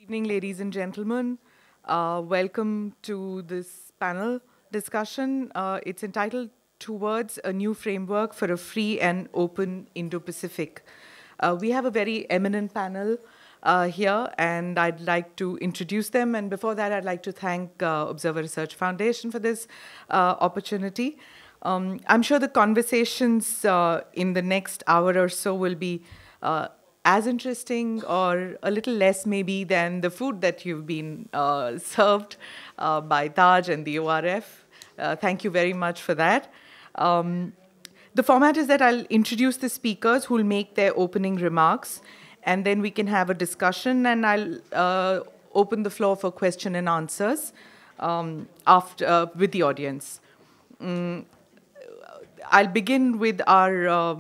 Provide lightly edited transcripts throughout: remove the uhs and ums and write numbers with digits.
Good evening, ladies and gentlemen. Welcome to this panel discussion. It's entitled Towards a New Framework for a Free and Open Indo-Pacific. We have a very eminent panel here, and I'd like to introduce them. And before that, I'd like to thank Observer Research Foundation for this opportunity. I'm sure the conversations in the next hour or so will be as interesting or a little less maybe than the food that you've been served by Taj and the ORF. Thank you very much for that. The format is that I'll introduce the speakers who will make their opening remarks, and then we can have a discussion, and I'll open the floor for question and answers after with the audience. I'll begin with our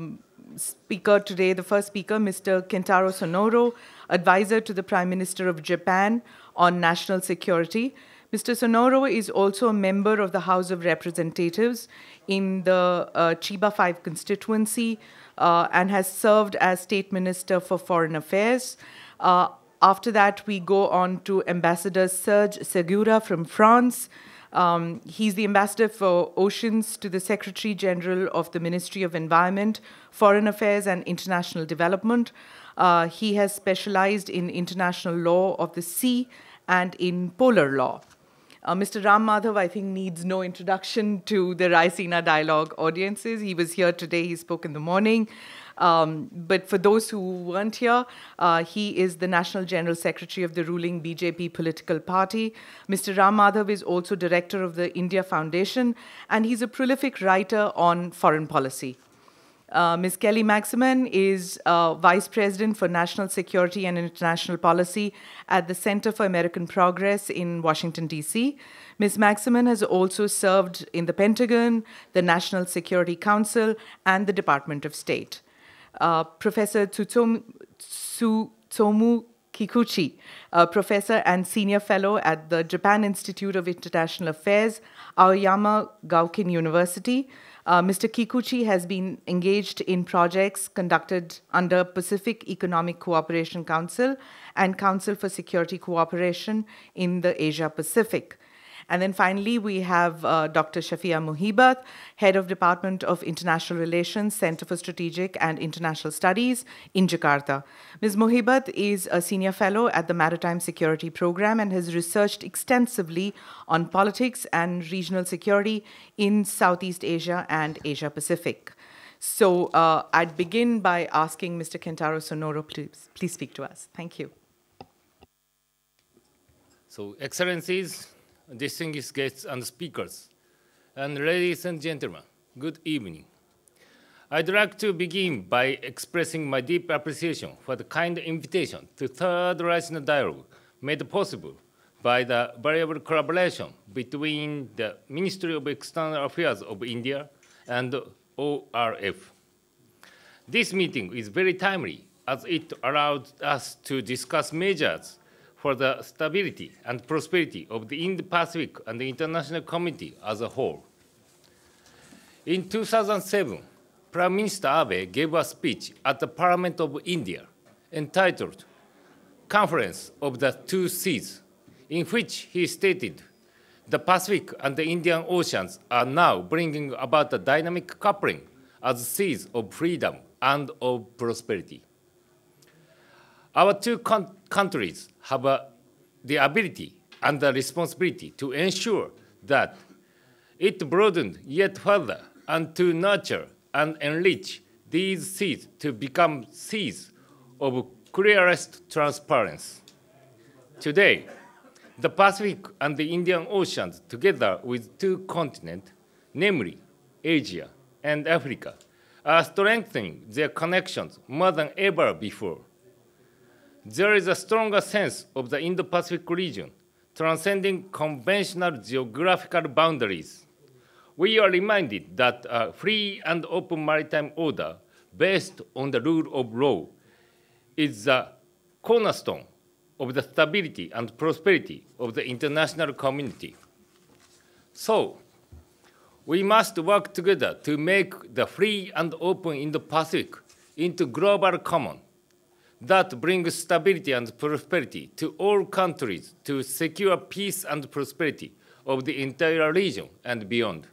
speaker today, the first speaker, Mr. Kentaro Sonoura, advisor to the Prime Minister of Japan on national security. Mr. Sonoura is also a member of the House of Representatives in the Chiba 5 constituency and has served as State Minister for Foreign Affairs. After that, we go on to Ambassador Serge Segura from France. He's the ambassador for oceans to the Secretary General of the Ministry of Environment, Foreign Affairs and International Development. He has specialized in international law of the sea and in polar law. Mr. Ram Madhav, I think, needs no introduction to the Raisina Dialogue audiences. He was here today, he spoke in the morning. But for those who weren't here, he is the National General Secretary of the ruling BJP political party. Mr. Ram Madhav is also director of the India Foundation, and he's a prolific writer on foreign policy. Ms. Kelly Maximan is Vice President for National Security and International Policy at the Center for American Progress in Washington, D.C. Ms. Maximan has also served in the Pentagon, the National Security Council, and the Department of State. Professor Tsutomu Kikuchi, professor and senior fellow at the Japan Institute of International Affairs, Aoyama Gaoken University. Mr. Kikuchi has been engaged in projects conducted under Pacific Economic Cooperation Council and Council for Security Cooperation in the Asia-Pacific. And then finally, we have Dr. Shafiah Muhibat, Head of Department of International Relations, Center for Strategic and International Studies in Jakarta. Ms. Muhibat is a senior fellow at the Maritime Security Program and has researched extensively on politics and regional security in Southeast Asia and Asia-Pacific. So I'd begin by asking Mr. Kentaro Sonoura, please speak to us. Thank you. So, Excellencies, distinguished guests and speakers, and ladies and gentlemen, good evening. I'd like to begin by expressing my deep appreciation for the kind invitation to Third Raisina Dialogue made possible by the variable collaboration between the Ministry of External Affairs of India and ORF. This meeting is very timely as it allowed us to discuss measures for the stability and prosperity of the Indo-Pacific and the international community as a whole. In 2007, Prime Minister Abe gave a speech at the Parliament of India entitled Conference of the Two Seas, in which he stated the Pacific and the Indian Oceans are now bringing about a dynamic coupling as seas of freedom and of prosperity. Our two countries have the ability and the responsibility to ensure that it broadened yet further and to nurture and enrich these seas to become seas of clearest transparency. Today, the Pacific and the Indian Oceans, together with two continents, namely Asia and Africa, are strengthening their connections more than ever before. There is a stronger sense of the Indo-Pacific region, transcending conventional geographical boundaries. We are reminded that a free and open maritime order based on the rule of law is the cornerstone of the stability and prosperity of the international community. So, we must work together to make the free and open Indo-Pacific into global common, that brings stability and prosperity to all countries to secure peace and prosperity of the entire region and beyond.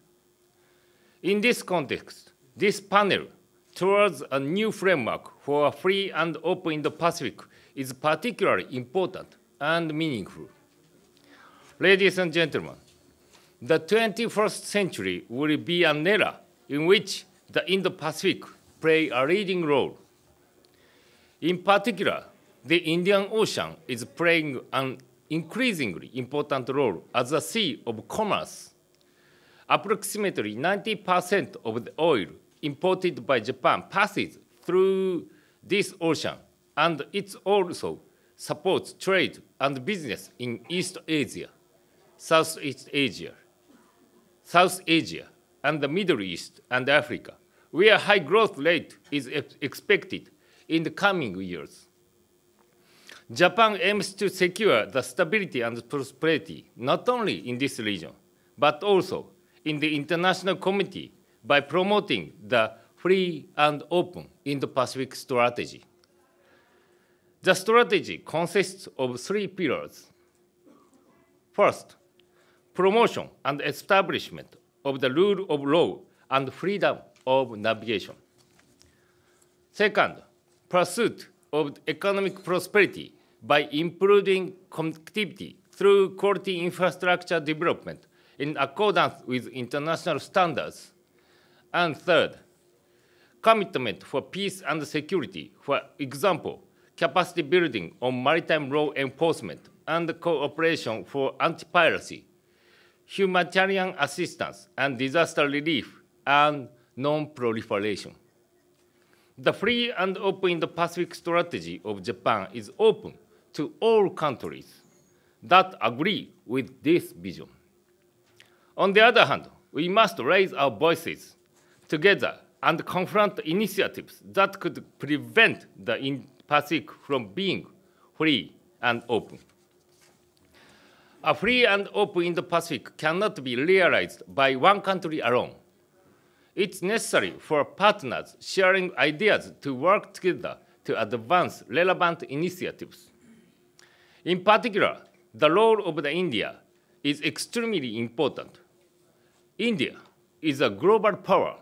In this context, this panel towards a new framework for a free and open Indo-Pacific is particularly important and meaningful. Ladies and gentlemen, the 21st century will be an era in which the Indo-Pacific play a leading role. In particular, the Indian Ocean is playing an increasingly important role as a sea of commerce. Approximately 90% of the oil imported by Japan passes through this ocean, and it also supports trade and business in East Asia, Southeast Asia, South Asia, and the Middle East and Africa, where high growth rate is expected in the coming years. Japan aims to secure the stability and prosperity not only in this region, but also in the international community by promoting the free and open Indo-Pacific strategy. The strategy consists of 3 pillars. First, promotion and establishment of the rule of law and freedom of navigation. Second, pursuit of economic prosperity by improving connectivity through quality infrastructure development in accordance with international standards. And third, commitment for peace and security, for example, capacity building on maritime law enforcement and cooperation for anti-piracy, humanitarian assistance and disaster relief, and non-proliferation. The free and open Indo-Pacific strategy of Japan is open to all countries that agree with this vision. On the other hand, we must raise our voices together and confront initiatives that could prevent the Indo-Pacific from being free and open. A free and open Indo-Pacific cannot be realized by one country alone. It's necessary for partners sharing ideas to work together to advance relevant initiatives. In particular, the role of India is extremely important. India is a global power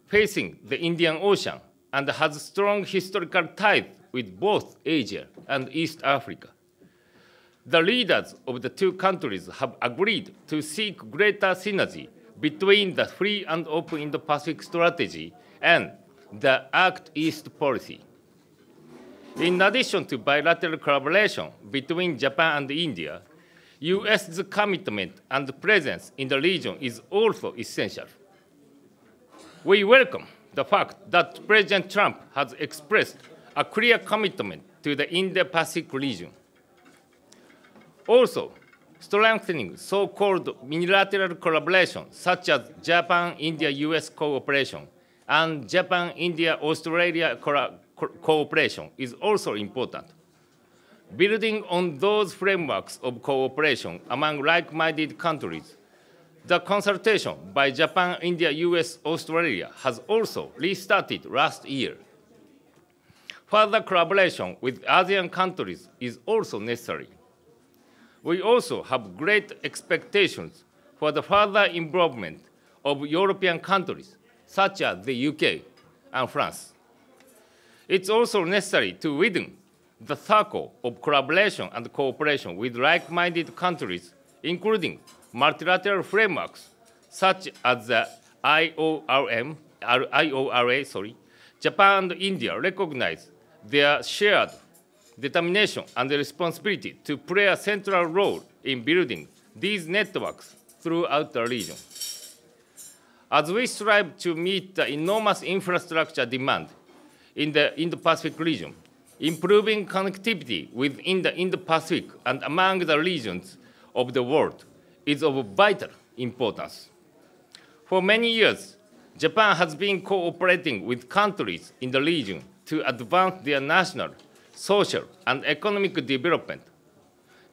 facing the Indian Ocean and has strong historical ties with both Asia and East Africa. The leaders of the 2 countries have agreed to seek greater synergy between the free and open Indo-Pacific strategy and the Act East policy. In addition to bilateral collaboration between Japan and India, US's commitment and presence in the region is also essential. We welcome the fact that President Trump has expressed a clear commitment to the Indo-Pacific region. Also, strengthening so-called unilateral collaboration, such as Japan-India-US cooperation and Japan-India-Australia cooperation, is also important. Building on those frameworks of cooperation among like-minded countries, the consultation by Japan, India, US, Australia has also restarted last year. Further collaboration with ASEAN countries is also necessary. We also have great expectations for the further involvement of European countries, such as the UK and France. It's also necessary to widen the circle of collaboration and cooperation with like-minded countries, including multilateral frameworks, such as the IORA. Japan and India recognize their shared determination and responsibility to play a central role in building these networks throughout the region. As we strive to meet the enormous infrastructure demand in the Indo-Pacific region, improving connectivity within the Indo-Pacific and among the regions of the world is of vital importance. For many years, Japan has been cooperating with countries in the region to advance their national, social, and economic development.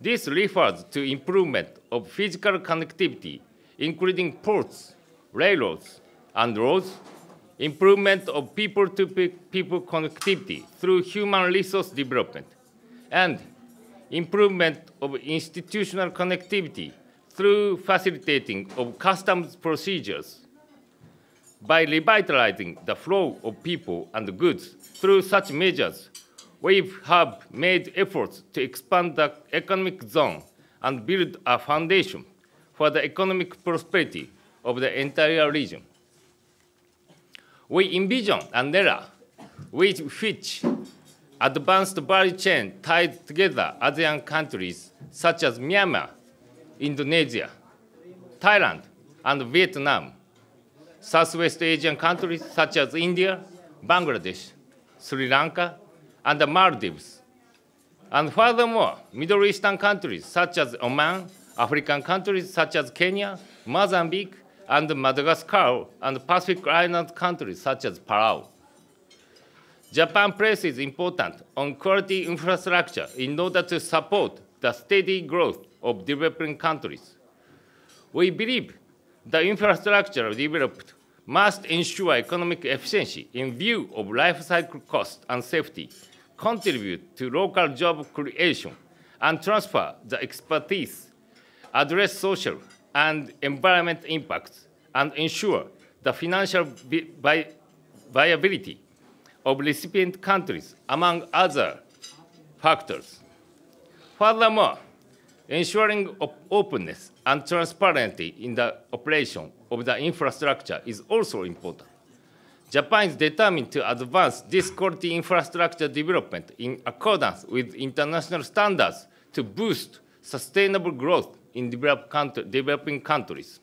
This refers to improvement of physical connectivity, including ports, railroads, and roads, improvement of people-to-people connectivity through human resource development, and improvement of institutional connectivity through facilitating of customs procedures. By revitalizing the flow of people and goods through such measures, we have made efforts to expand the economic zone and build a foundation for the economic prosperity of the entire region. We envision an era with which advanced value chain ties together ASEAN countries such as Myanmar, Indonesia, Thailand, and Vietnam, Southwest Asian countries such as India, Bangladesh, Sri Lanka, and the Maldives, and furthermore, Middle Eastern countries such as Oman, African countries such as Kenya, Mozambique, and Madagascar, and Pacific Island countries such as Palau. Japan places importance on quality infrastructure in order to support the steady growth of developing countries. We believe the infrastructure developed must ensure economic efficiency in view of life cycle cost and safety, contribute to local job creation, and transfer the expertise, address social and environment impacts, and ensure the financial viability of recipient countries, among other factors. Furthermore, ensuring openness and transparency in the operation of the infrastructure is also important. Japan is determined to advance this quality infrastructure development in accordance with international standards to boost sustainable growth in developing countries.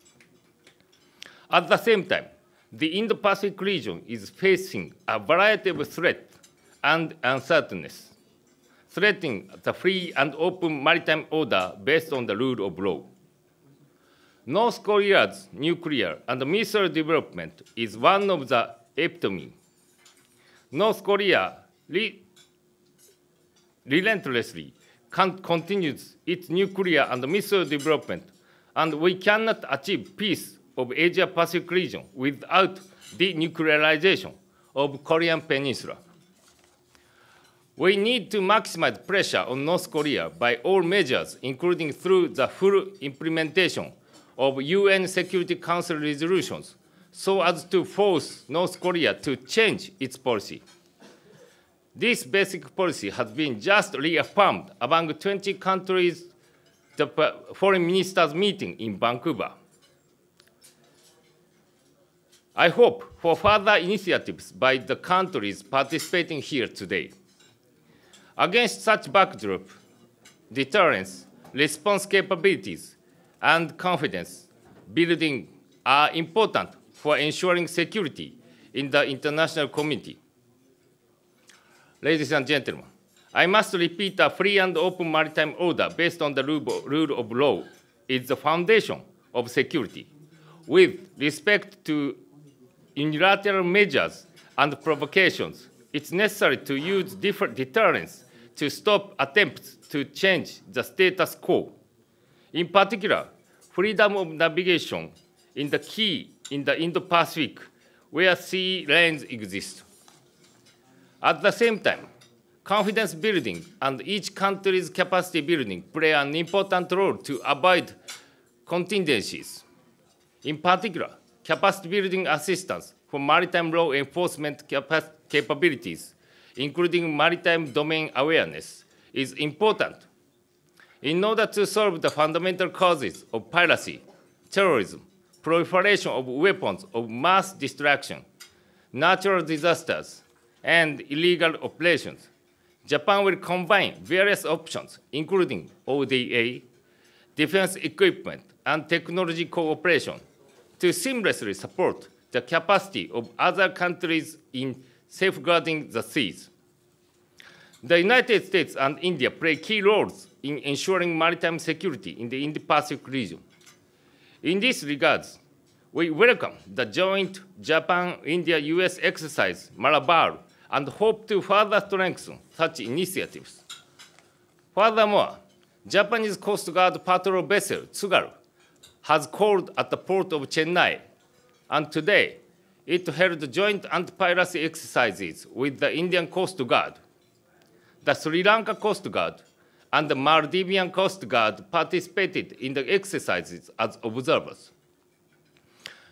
At the same time, the Indo-Pacific region is facing a variety of threats and uncertainties, threatening the free and open maritime order based on the rule of law. North Korea's nuclear and missile development is one of the epitome. North Korea relentlessly continues its nuclear and missile development, and we cannot achieve peace of Asia-Pacific region without denuclearization of Korean Peninsula. We need to maximize pressure on North Korea by all measures, including through the full implementation of UN Security Council resolutions, so as to force North Korea to change its policy. This basic policy has been just reaffirmed among 20 countries the foreign ministers meeting in Vancouver. I hope for further initiatives by the countries participating here today. Against such backdrop, deterrence, response capabilities, and confidence building are important for ensuring security in the international community. Ladies and gentlemen, I must repeat a free and open maritime order based on the rule of law is the foundation of security. With respect to unilateral measures and provocations, it's necessary to use different deterrence to stop attempts to change the status quo. In particular, freedom of navigation is the key in the Indo-Pacific, where sea lanes exist. At the same time, confidence building and each country's capacity building play an important role to avoid contingencies. In particular, capacity building assistance for maritime law enforcement capabilities, including maritime domain awareness, is important. In order to solve the fundamental causes of piracy, terrorism, proliferation of weapons of mass destruction, natural disasters, and illegal operations, Japan will combine various options, including ODA, defense equipment, and technology cooperation, to seamlessly support the capacity of other countries in safeguarding the seas. The United States and India play key roles in ensuring maritime security in the Indo-Pacific region. In this regard, we welcome the joint Japan-India-US exercise, Malabar, and hope to further strengthen such initiatives. Furthermore, Japanese Coast Guard patrol vessel, Tsugaru, has called at the port of Chennai, and today it held joint anti-piracy exercises with the Indian Coast Guard. The Sri Lanka Coast Guard and the Maldivian Coast Guard participated in the exercises as observers.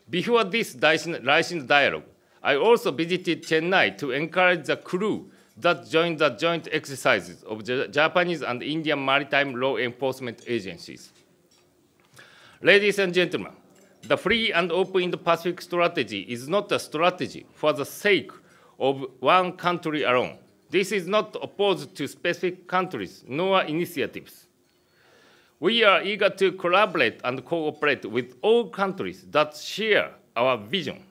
Before this Raisina Dialogue, I also visited Chennai to encourage the crew that joined the joint exercises of the Japanese and Indian maritime law enforcement agencies. Ladies and gentlemen, the free and open Indo-Pacific strategy is not a strategy for the sake of one country alone. This is not opposed to specific countries nor initiatives. We are eager to collaborate and cooperate with all countries that share our vision.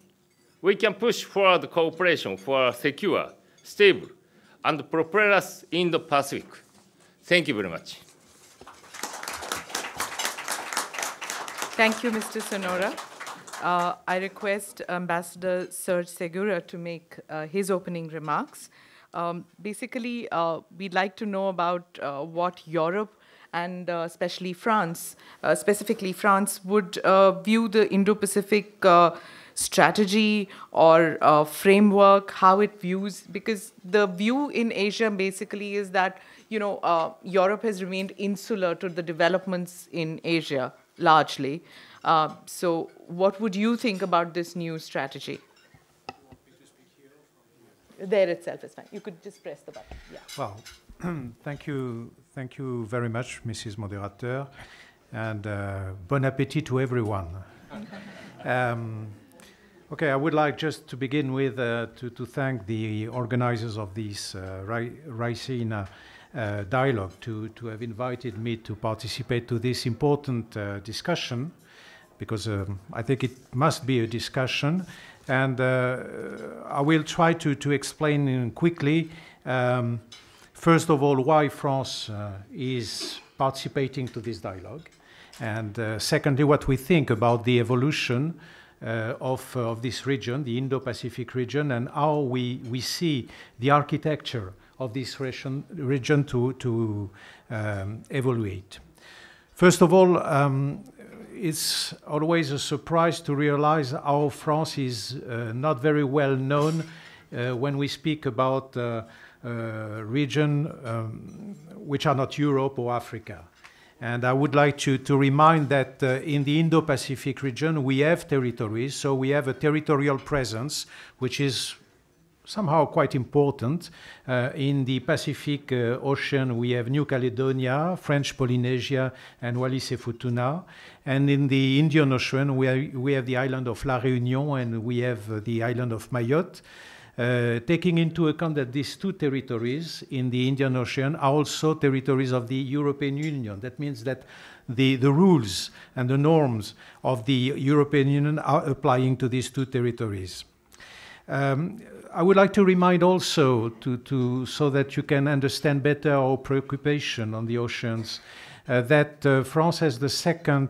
We can push forward cooperation for a secure, stable, and prosperous Indo-Pacific. Thank you very much. Thank you, Mr. Sonoura. I request Ambassador Serge Segura to make his opening remarks. Basically, we'd like to know about what Europe and especially France, specifically France, would view the Indo-Pacific strategy or framework, how it views, because the view in Asia basically is that, Europe has remained insular to the developments in Asia, largely. So what would you think about this new strategy? There itself is fine. You could just press the button. Yeah. Well, thank you very much, Mrs. Moderateur, and bon appétit to everyone. Okay, I would like just to begin with to thank the organizers of this Raisina Dialogue to have invited me to participate to this important discussion, because I think it must be a discussion. And I will try to explain quickly, first of all, why France is participating to this dialogue, and secondly, what we think about the evolution of this region, the Indo-Pacific region, and how we see the architecture of this region to evaluate. First of all, it's always a surprise to realize how France is not very well known when we speak about region which are not Europe or Africa. And I would like to remind that in the Indo-Pacific region we have territories, so we have a territorial presence which is somehow quite important. In the Pacific Ocean, we have New Caledonia, French Polynesia, and Wallis et Futuna. And in the Indian Ocean, we have the island of La Réunion, and we have the island of Mayotte. Taking into account that these two territories in the Indian Ocean are also territories of the European Union. That means that the rules and the norms of the European Union are applying to these two territories. I would like to remind also, so that you can understand better our preoccupation on the oceans, that France has the second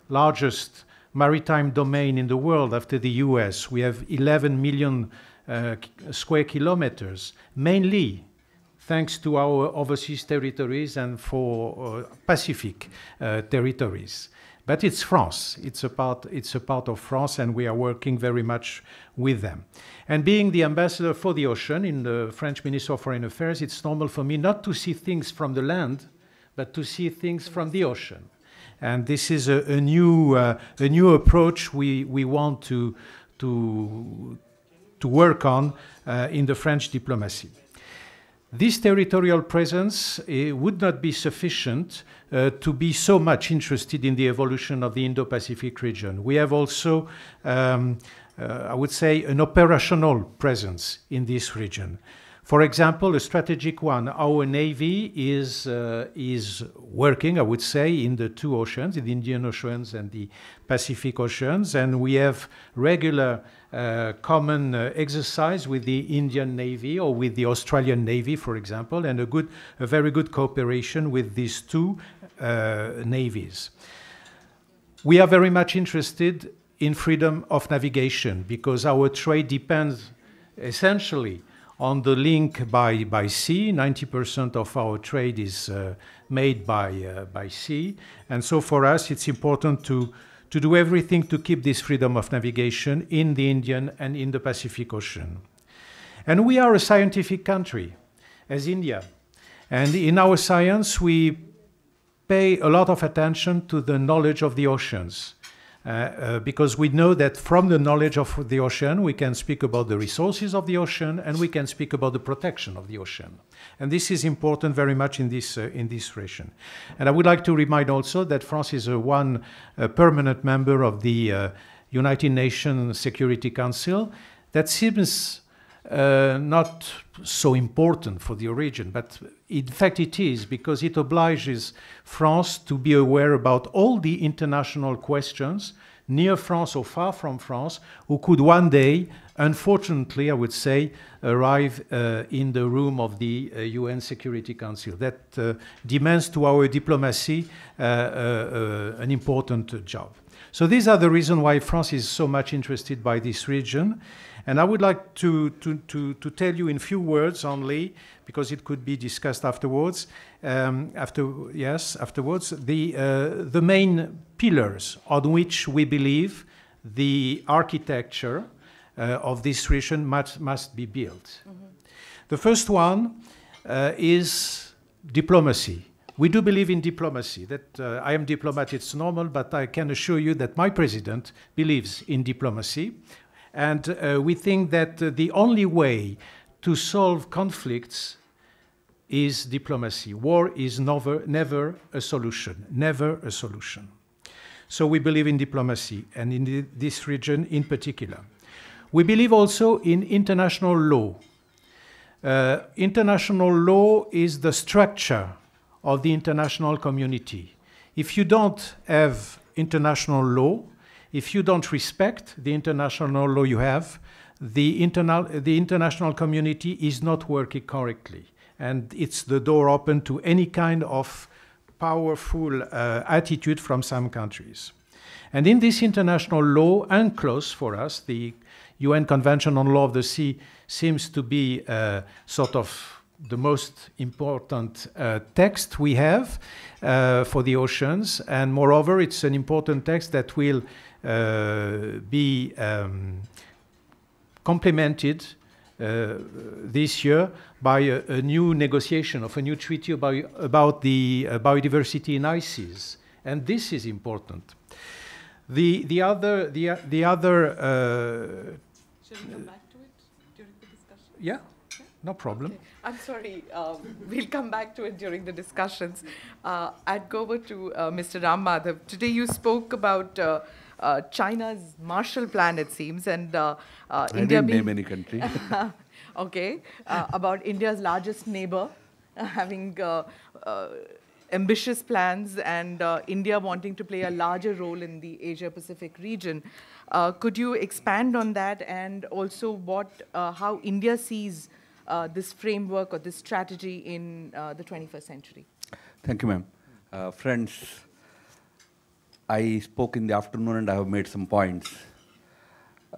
largest maritime domain in the world after the US. We have 11 million square kilometers, mainly thanks to our overseas territories and for Pacific territories. But it's France. It's a part of France, and we are working very much with them. And being the ambassador for the ocean in the French Ministry of Foreign Affairs, it's normal for me not to see things from the land, but to see things from the ocean. And this is a new approach we want to work on in the French diplomacy. This territorial presence would not be sufficient to be so much interested in the evolution of the Indo-Pacific region. We have also, I would say, an operational presence in this region. For example, a strategic one, our Navy is working, I would say, in the two oceans, in the Indian Oceans and the Pacific Oceans, and we have regular common exercise with the Indian Navy or with the Australian Navy, for example, and a very good cooperation with these two navies. We are very much interested in freedom of navigation because our trade depends essentially on the link by sea. 90% of our trade is made by sea. And so for us, it's important to to do everything to keep this freedom of navigation in the Indian and Indo-Pacific Ocean. And we are a scientific country, as India. And in our science, we pay a lot of attention to the knowledge of the oceans. Because we know that from the knowledge of the ocean, we can speak about the resources of the ocean, and we can speak about the protection of the ocean. And this is important very much in this region. And I would like to remind also that France is one permanent member of the United Nations Security Council. That seems not so important for the region, but in fact it is, because it obliges France to be aware about all the international questions near France or far from France, who could one day, unfortunately, I would say, arrive in the room of the UN Security Council. That demands to our diplomacy an important job. So these are the reasons why France is so much interested by this region. And I would like to tell you in few words only, because it could be discussed afterwards, afterwards, the main pillars on which we believe the architecture of this region must be built. Mm-hmm. The first one is diplomacy. We do believe in diplomacy. That I am diplomat, it's normal, but I can assure you that my president believes in diplomacy. And we think that the only way to solve conflicts is diplomacy. War is never a solution, never a solution. So we believe in diplomacy, and in this region in particular. We believe also in international law. International law is the structure of the international community. If you don't have international law, if you don't respect the international law you have, the international community is not working correctly. And it's the door open to any kind of powerful attitude from some countries. And in this international law, UNCLOS for us, the UN Convention on Law of the Sea, seems to be sort of the most important text we have for the oceans. And moreover, it's an important text that will be complemented this year by a new negotiation of a new treaty about the biodiversity in ice seas. And this is important. The other Shall we come back to it during the discussion? Yeah, no problem. Okay. I'm sorry, we'll come back to it during the discussions. I'd go over to Mr. Ram Madhav. Today you spoke about China's Marshall Plan, it seems, and India didn't name any country. Okay, about India's largest neighbor having ambitious plans, and India wanting to play a larger role in the Asia-Pacific region. Could you expand on that, and also how India sees this framework or this strategy in the 21st century? Thank you, ma'am. Friends, I spoke in the afternoon and I have made some points.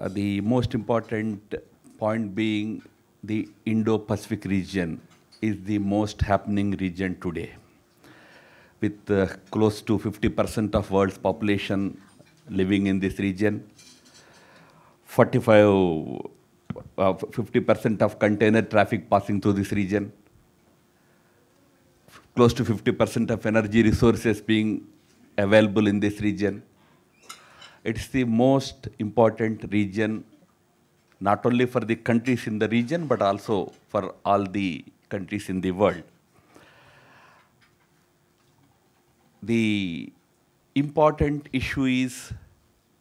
The most important point being the Indo-Pacific region is the most happening region today. With close to 50% of world's population living in this region, 50% of container traffic passing through this region, close to 50% of energy resources being available in this region. It's the most important region, not only for the countries in the region, but also for all the countries in the world. The important issue is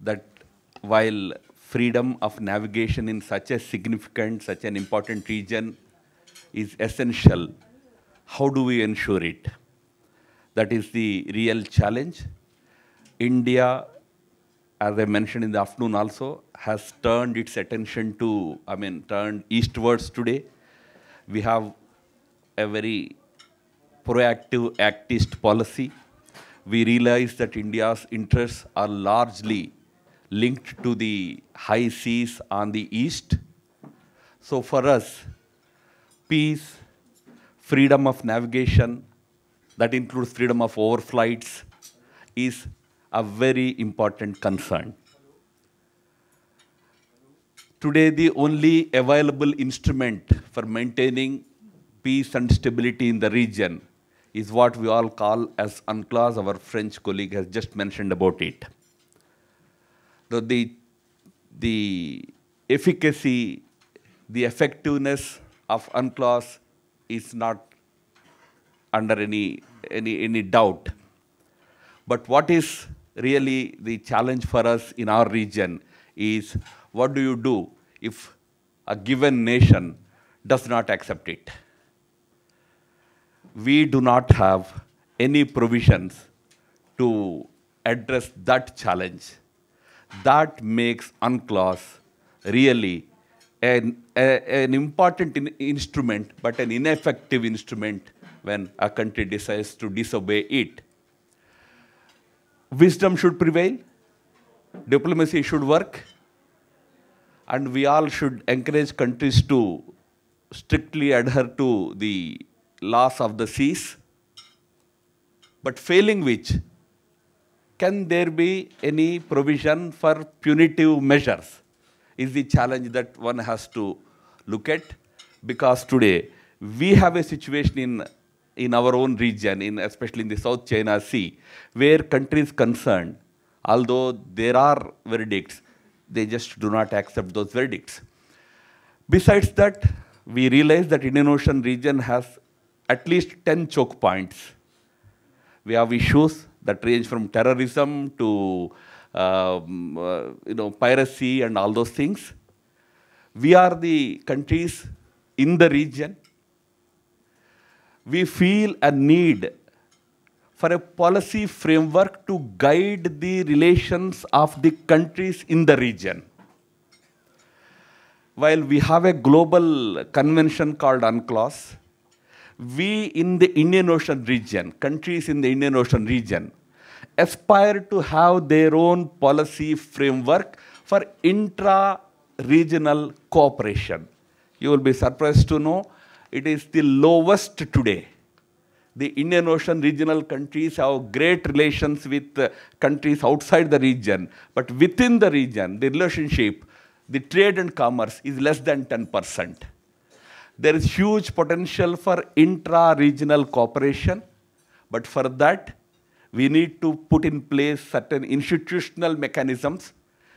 that while freedom of navigation in such a significant, such an important region is essential, how do we ensure it? That is the real challenge. India, as I mentioned in the afternoon also, has turned its attention to, turned eastwards today. We have a very proactive activist policy. We realize that India's interests are largely linked to the high seas on the east. So for us, peace, freedom of navigation, that includes freedom of overflights, is a very important concern. Today, the only available instrument for maintaining peace and stability in the region is what we all call as UNCLOS. Our French colleague has just mentioned about it. So the efficacy, the effectiveness of UNCLOS is not under any doubt. But what is really the challenge for us in our region is, what do you do if a given nation does not accept it? We do not have any provisions to address that challenge. That makes UNCLOS really an important instrument, but an ineffective instrument when a country decides to disobey it. Wisdom should prevail, diplomacy should work, and we all should encourage countries to strictly adhere to the laws of the seas. But failing which, can there be any provision for punitive measures? Is the challenge that one has to look at. Because today, we have a situation in our own region, especially in the South China Sea, where countries concerned, although there are verdicts, they just do not accept those verdicts. Besides that, we realize that Indian Ocean region has at least 10 choke points. We have issues that range from terrorism to piracy and all those things. We are the countries in the region. We feel a need for a policy framework to guide the relations of the countries in the region. While we have a global convention called UNCLOS, we in the Indian Ocean region, countries in the Indian Ocean region, aspire to have their own policy framework for intra-regional cooperation. You will be surprised to know it is the lowest today. The Indian Ocean regional countries have great relations with countries outside the region, but within the region, the relationship, the trade and commerce is less than 10%. There is huge potential for intra-regional cooperation, but for that, we need to put in place certain institutional mechanisms,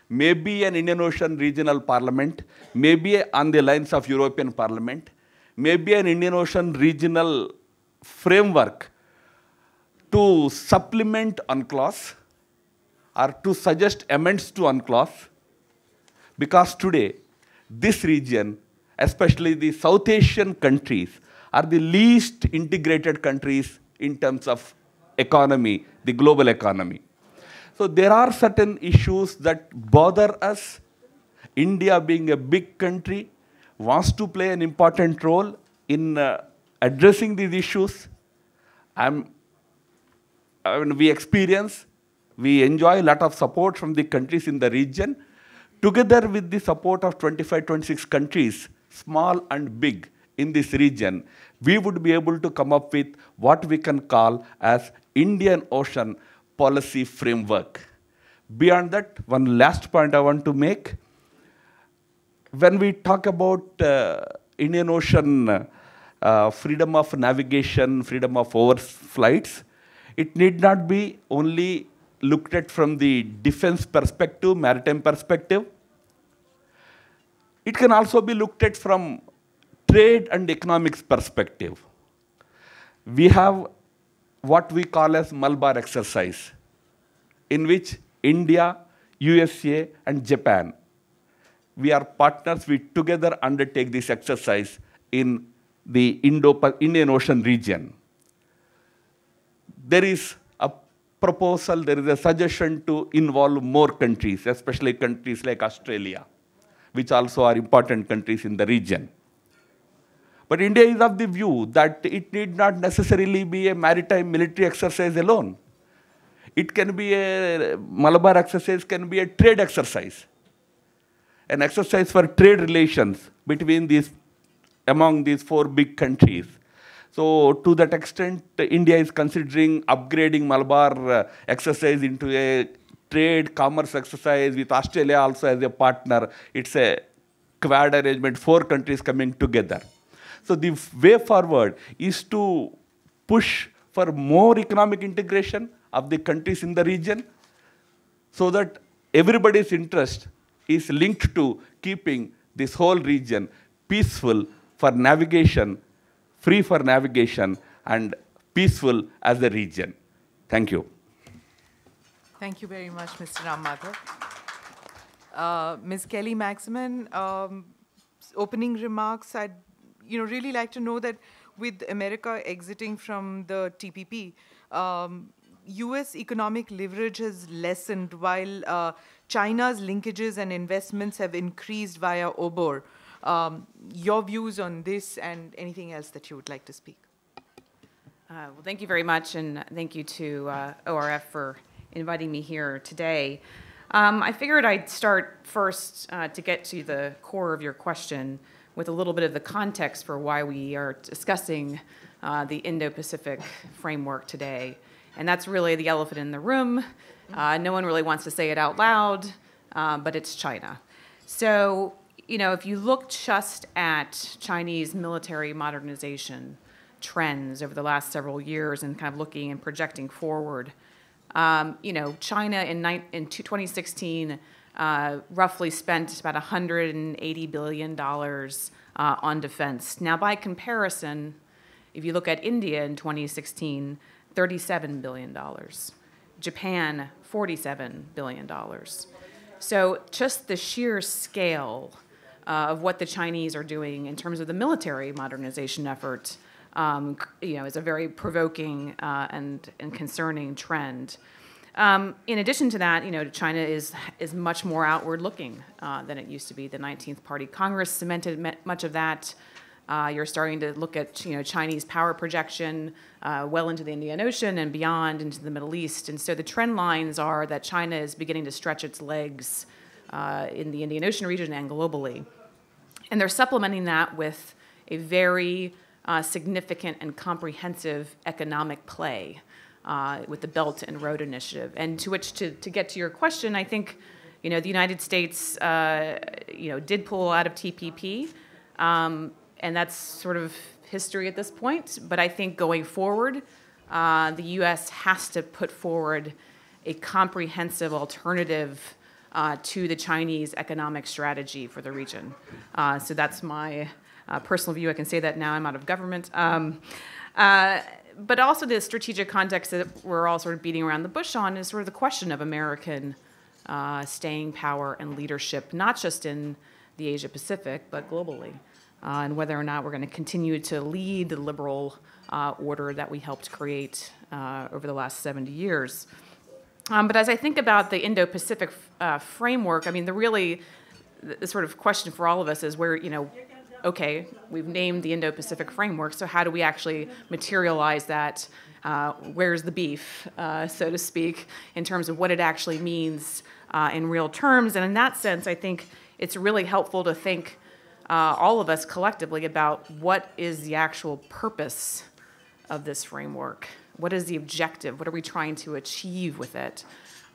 maybe an Indian Ocean regional parliament, maybe on the lines of European Parliament, maybe an Indian Ocean regional framework to supplement UNCLOS or to suggest amendments to UNCLOS, because today, this region, especially the South Asian countries, are the least integrated countries in terms of economy, the global economy. So there are certain issues that bother us. India, being a big country, wants to play an important role in addressing these issues. We enjoy a lot of support from the countries in the region. Together with the support of 25, 26 countries, small and big in this region, we would be able to come up with what we can call as Indian Ocean policy framework. Beyond that, one last point I want to make. When we talk about Indian Ocean freedom of navigation, freedom of overflights, it need not be only looked at from the defense perspective, maritime perspective. It can also be looked at from trade and economics perspective. We have what we call as Malabar exercise, in which India, USA, and Japan, we are partners, we together undertake this exercise in the Indian Ocean region. There is a proposal, there is a suggestion to involve more countries, especially countries like Australia, which also are important countries in the region. But India is of the view that it need not necessarily be a maritime military exercise alone. It can be a Malabar exercise, can be a trade exercise. An exercise for trade relations among these four big countries. So to that extent, India is considering upgrading Malabar exercise into a trade commerce exercise with Australia also as a partner. It's a Quad arrangement, 4 countries coming together. So the way forward is to push for more economic integration of the countries in the region so that everybody's interest is linked to keeping this whole region peaceful for navigation, free for navigation, and peaceful as a region. Thank you. Thank you very much, Mr. Ram Madhav. Ms. Kelly Maximan, opening remarks. I'd really like to know that with America exiting from the TPP, U.S. economic leverage has lessened while China's linkages and investments have increased via OBOR. Your views on this and anything else that you would like to speak? Well, thank you very much, and thank you to ORF for inviting me here today. I figured I'd start first to get to the core of your question with a little bit of the context for why we are discussing the Indo-Pacific framework today. And that's really the elephant in the room. No one really wants to say it out loud, but it's China. So, if you look just at Chinese military modernization trends over the last several years and kind of looking and projecting forward, China in 2016 roughly spent about $180 billion on defense. Now, by comparison, if you look at India in 2016, $37 billion. Japan, $47 billion. So just the sheer scale of what the Chinese are doing in terms of the military modernization effort is a very provoking and concerning trend. In addition to that, China is much more outward-looking than it used to be. The 19th Party Congress cemented much of that. You're starting to look at Chinese power projection well into the Indian Ocean and beyond into the Middle East. And so the trend lines are that China is beginning to stretch its legs in the Indian Ocean region and globally. And they're supplementing that with a very significant and comprehensive economic play with the Belt and Road Initiative. And to which, to get to your question, I think, the United States, did pull out of TPP. And that's sort of history at this point. But I think going forward, the U.S. has to put forward a comprehensive alternative to the Chinese economic strategy for the region. So that's my personal view. I can say that now I'm out of government. But also the strategic context that we're all sort of beating around the bush on is sort of the question of American staying power and leadership, not just in the Asia-Pacific, but globally. And whether or not we're going to continue to lead the liberal order that we helped create over the last 70 years. But as I think about the Indo-Pacific framework, I mean, the sort of question for all of us is where, okay, we've named the Indo-Pacific framework, so how do we actually materialize that? Where's the beef, so to speak, in terms of what it actually means in real terms? And in that sense, I think it's really helpful to think all of us collectively about what is the actual purpose of this framework. What is the objective? What are we trying to achieve with it?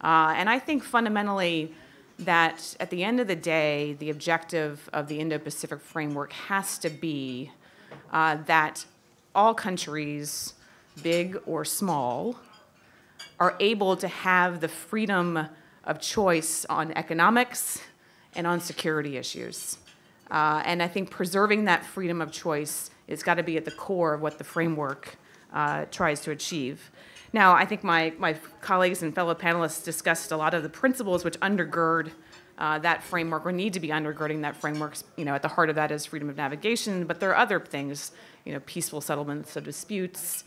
And I think fundamentally that at the end of the day, the objective of the Indo-Pacific framework has to be that all countries, big or small, are able to have the freedom of choice on economics and on security issues. And I think preserving that freedom of choice has got to be at the core of what the framework tries to achieve. Now, I think my colleagues and fellow panelists discussed a lot of the principles which undergird that framework, or need to be undergirding that framework. At the heart of that is freedom of navigation, but there are other things, peaceful settlements of disputes,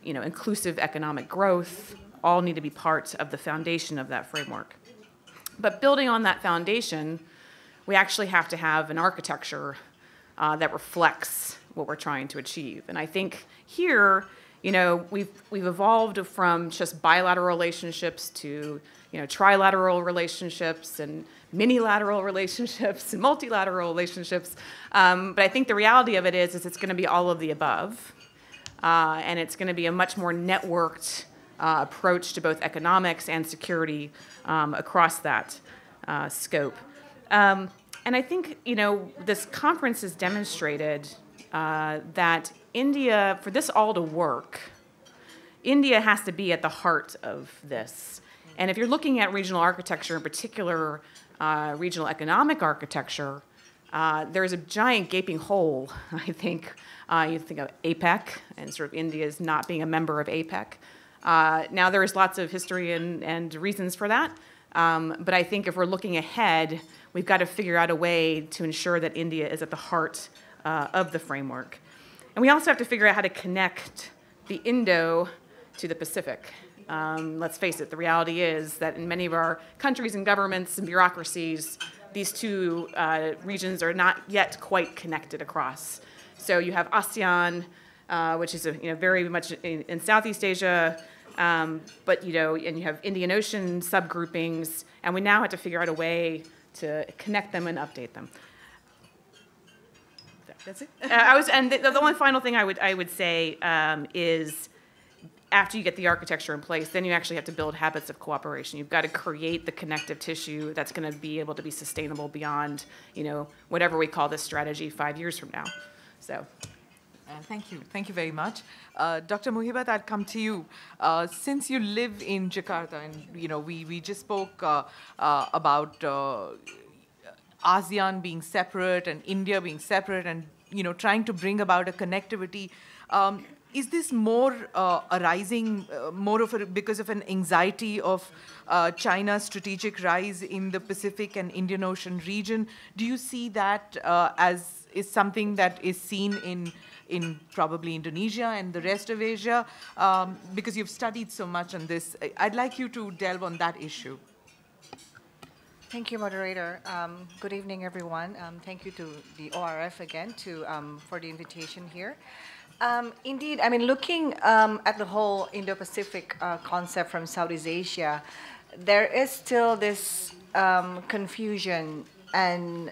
inclusive economic growth, all need to be part of the foundation of that framework. But building on that foundation, we actually have to have an architecture that reflects what we're trying to achieve. And I think here, we've evolved from just bilateral relationships to, trilateral relationships and minilateral relationships and multilateral relationships. But I think the reality of it is it's going to be all of the above. and it's going to be a much more networked approach to both economics and security across that scope. And I think, this conference has demonstrated that India, for this all to work, India has to be at the heart of this. And if you're looking at regional architecture, in particular regional economic architecture, there's a giant gaping hole, I think. You think of APEC and sort of India's not being a member of APEC. Now, there is lots of history and reasons for that. But I think if we're looking ahead, we've got to figure out a way to ensure that India is at the heart of the framework. And we also have to figure out how to connect the Indo to the Pacific. Let's face it, the reality is that in many of our countries and governments and bureaucracies, these two regions are not yet quite connected across. So you have ASEAN, which is very much in Southeast Asia, but and you have Indian Ocean subgroupings, and we now have to figure out a way to connect them and update them. That's it. And the one final thing I would say is, after you get the architecture in place, then you actually have to build habits of cooperation. You've got to create the connective tissue that's going to be able to be sustainable beyond, whatever we call this strategy 5 years from now. So. Thank you. Thank you very much. Dr. Muhibat, I'll come to you. Since you live in Jakarta, and we just spoke about ASEAN being separate and India being separate, and trying to bring about a connectivity. Is this more arising because of an anxiety of China's strategic rise in the Pacific and Indian Ocean region? Do you see that as is something that is seen in probably Indonesia and the rest of Asia? Because you've studied so much on this, I'd like you to delve on that issue. Thank you, moderator. Good evening, everyone. Thank you to the ORF again for the invitation here. Indeed, looking at the whole Indo-Pacific concept from Southeast Asia, there is still this confusion and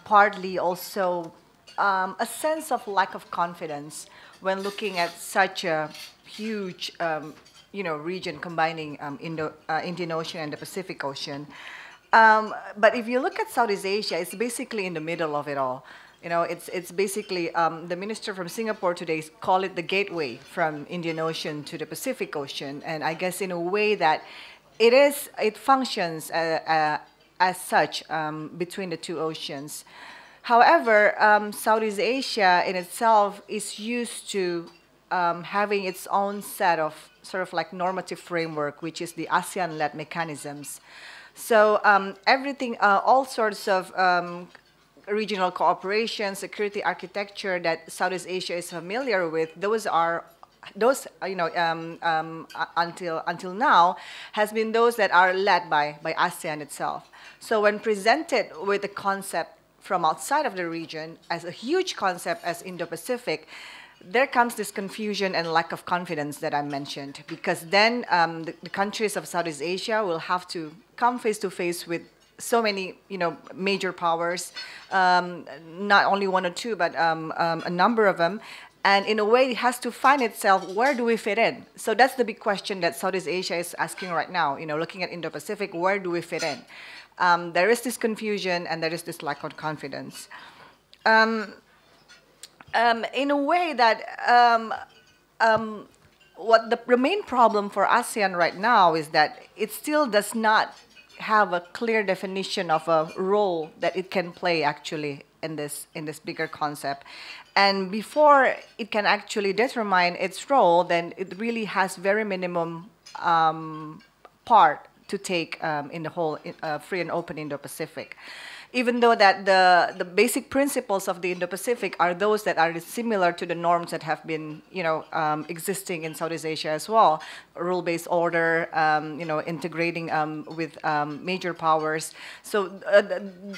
partly also a sense of lack of confidence when looking at such a huge, region combining Indian Ocean and the Pacific Ocean. But if you look at Southeast Asia, it's basically in the middle of it all. It's basically, the minister from Singapore today called it the gateway from Indian Ocean to the Pacific Ocean. And I guess in a way that it functions as such between the two oceans. However, Southeast Asia in itself is used to having its own set of sort of like normative framework, which is the ASEAN-led mechanisms. So everything, all sorts of regional cooperation, security architecture that Southeast Asia is familiar with, until now has been those that are led by ASEAN itself. So when presented with the concept from outside of the region as a huge concept as Indo-Pacific, there comes this confusion and lack of confidence that I mentioned, because then the countries of Southeast Asia will have to come face to face with so many, major powers, not only one or two, but a number of them. And in a way, it has to find itself, where do we fit in? So that's the big question that Southeast Asia is asking right now, looking at Indo-Pacific, where do we fit in? There is this confusion and there is this lack of confidence. In a way that what the main problem for ASEAN right now is that it still does not have a clear definition of a role that it can play actually in this bigger concept. And before it can actually determine its role, then it really has very minimum part to take in the whole free and open Indo-Pacific. Even though that the basic principles of the Indo-Pacific are those that are similar to the norms that have been, existing in Southeast Asia as well, rule-based order, integrating with major powers. So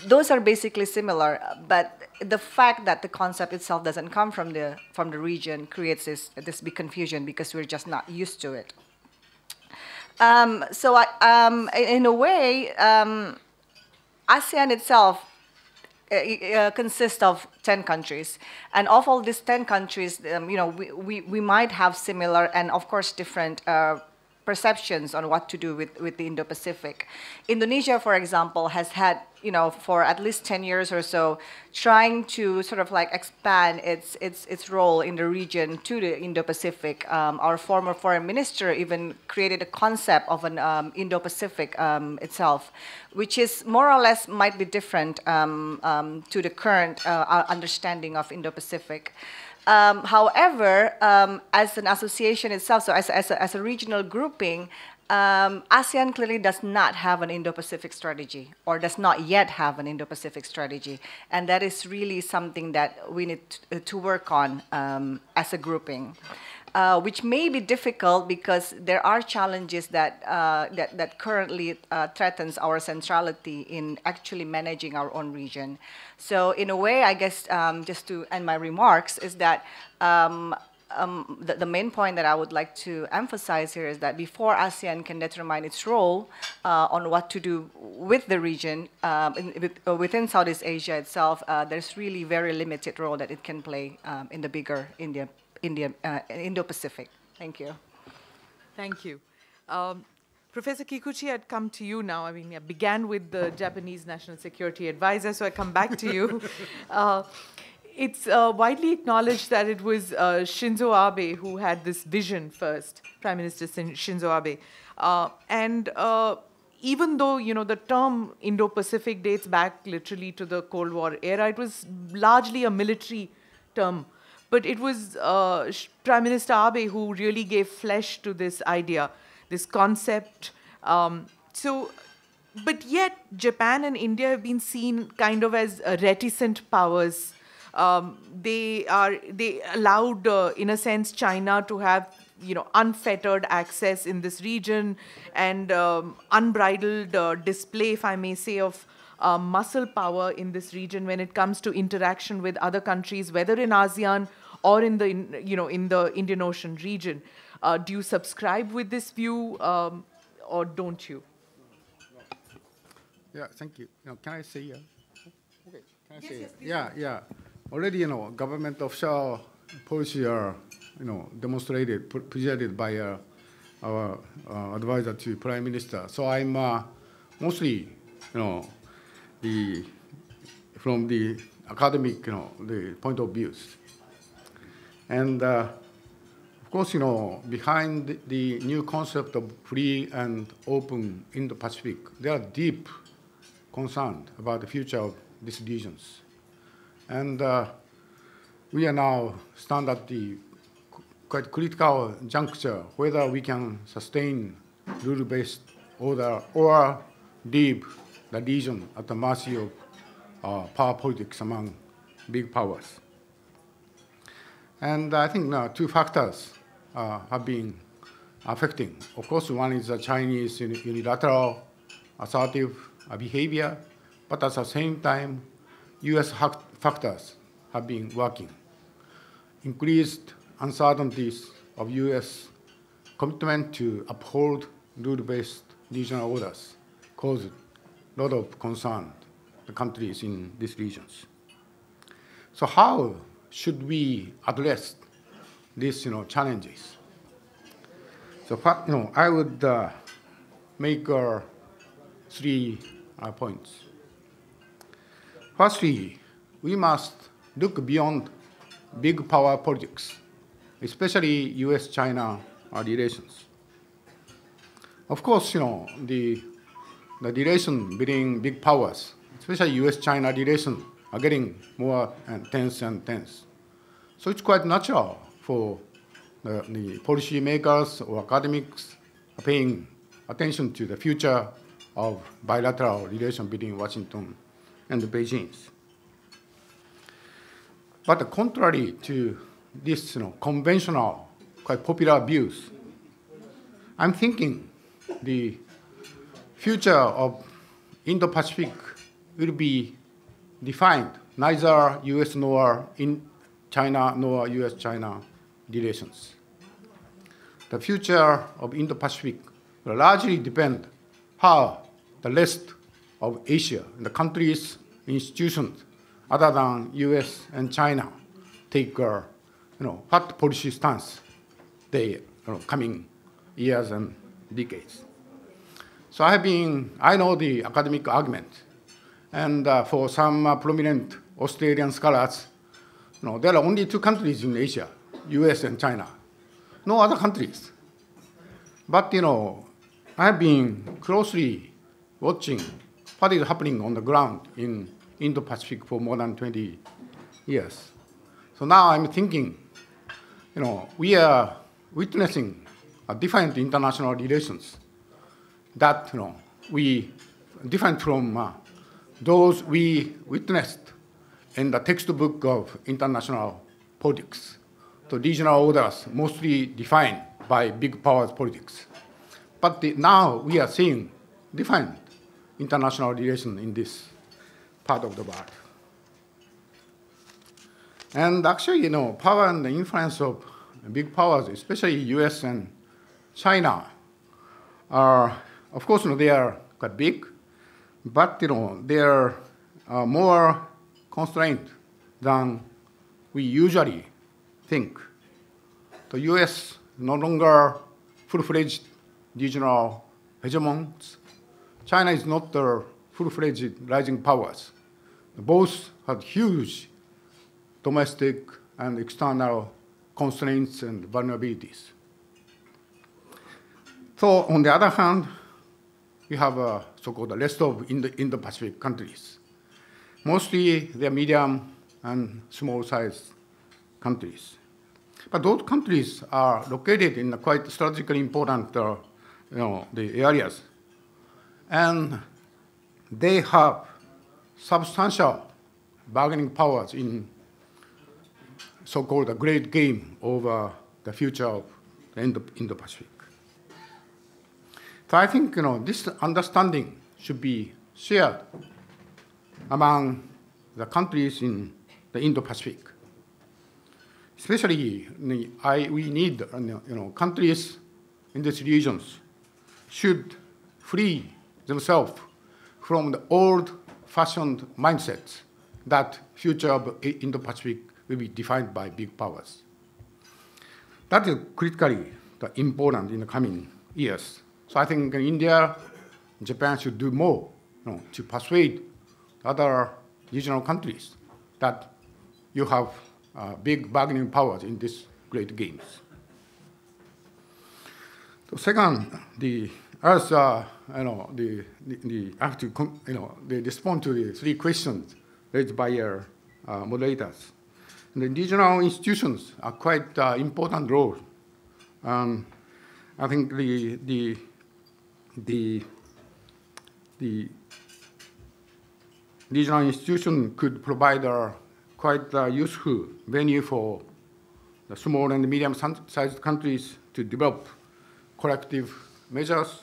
those are basically similar. But the fact that the concept itself doesn't come from the region creates this big confusion because we're just not used to it. So in a way, ASEAN itself consists of 10 countries. And of all these 10 countries, we might have similar and, of course, different perceptions on what to do with the Indo-Pacific. Indonesia, for example, has had, for at least 10 years or so, trying to sort of like expand its role in the region to the Indo-Pacific. Our former foreign minister even created a concept of an Indo-Pacific itself, which is more or less might be different to the current understanding of Indo-Pacific. However, as an association itself, so as a regional grouping, ASEAN clearly does not have an Indo-Pacific strategy, or does not yet have an Indo-Pacific strategy. And that is really something that we need to work on as a grouping. Which may be difficult because there are challenges that currently threatens our centrality in actually managing our own region. So in a way, I guess, just to end my remarks, is that the main point that I would like to emphasize here is that before ASEAN can determine its role on what to do with the region, within Southeast Asia itself, there's really very limited role that it can play in the bigger Indo-Pacific. Thank you. Thank you. Professor Kikuchi, I'd come to you now. I mean, I began with the Japanese National Security Advisor, so I come back to you. It's widely acknowledged that it was Shinzo Abe who had this vision first, Prime Minister Shinzo Abe. Even though, the term Indo-Pacific dates back literally to the Cold War era, it was largely a military term. But it was Prime Minister Abe who really gave flesh to this idea, this concept. But yet, Japan and India have been seen kind of as reticent powers. They allowed, in a sense, China to have, unfettered access in this region and unbridled display, if I may say, of muscle power in this region when it comes to interaction with other countries, whether in ASEAN or in the Indian Ocean region. Do you subscribe with this view, or don't you? Yeah, thank you. Can I say? Okay, can I say? Yes, yeah. Already, government official policy are, demonstrated, presented by our advisor to Prime Minister. So I'm mostly, from the academic, the point of views. And of course, behind the new concept of free and open Indo-Pacific, there are deep concerns about the future of these regions. And we are now stand at the quite critical juncture whether we can sustain rule-based order or leave the region at the mercy of power politics among big powers. And I think two factors have been affecting. Of course, one is the Chinese unilateral assertive behavior, but at the same time, US factors have been working. Increased uncertainties of US commitment to uphold rule-based regional orders caused a lot of concern to countries in these regions. So how should we address these challenges? So I would make 3 points. Firstly, we must look beyond big power politics, especially US-China relations. Of course, the relation between big powers, especially US-China relations, are getting more tense and tense. So it's quite natural for the policy makers or academics paying attention to the future of bilateral relation between Washington and Beijing. But contrary to this conventional, quite popular views, I'm thinking the future of Indo-Pacific will be defined neither US nor in China nor US-China relations. The future of Indo-Pacific will largely depend how the rest of Asia, the countries, institutions, other than US and China take what policy stance they coming years and decades. So I know the academic argument, and for some prominent Australian scholars, there are only 2 countries in Asia, US and China, no other countries. But I have been closely watching what is happening on the ground in Indo-Pacific for more than 20 years. So now I'm thinking, we are witnessing different international relations that we different from those we witnessed in the textbook of international politics. So regional orders mostly defined by big powers politics. But now we are seeing different international relations in this part of the world. And actually, power and the influence of big powers, especially US and China, are, of course, they are quite big, but they are more constrained than we usually think. The US no longer full-fledged regional hegemons. China is not the full-fledged rising powers. Both have huge domestic and external constraints and vulnerabilities. So on the other hand, we have so-called the rest of Indo-Pacific countries. Mostly they're medium and small-sized countries. But those countries are located in quite strategically important the areas. And they have substantial bargaining powers in so-called the great game over the future of the Indo-Pacific. So I think this understanding should be shared among the countries in the Indo-Pacific. Especially, we need countries in these regions should free themselves from the old-fashioned mindsets that future of Indo-Pacific will be defined by big powers. That is critically important in the coming years. So I think India, Japan should do more to persuade other regional countries that you have big bargaining powers in these great games. So second, they respond to the 3 questions raised by your moderators. And the regional institutions are quite important role. I think the regional institution could provide a quite useful venue for the small and medium-sized countries to develop collective measures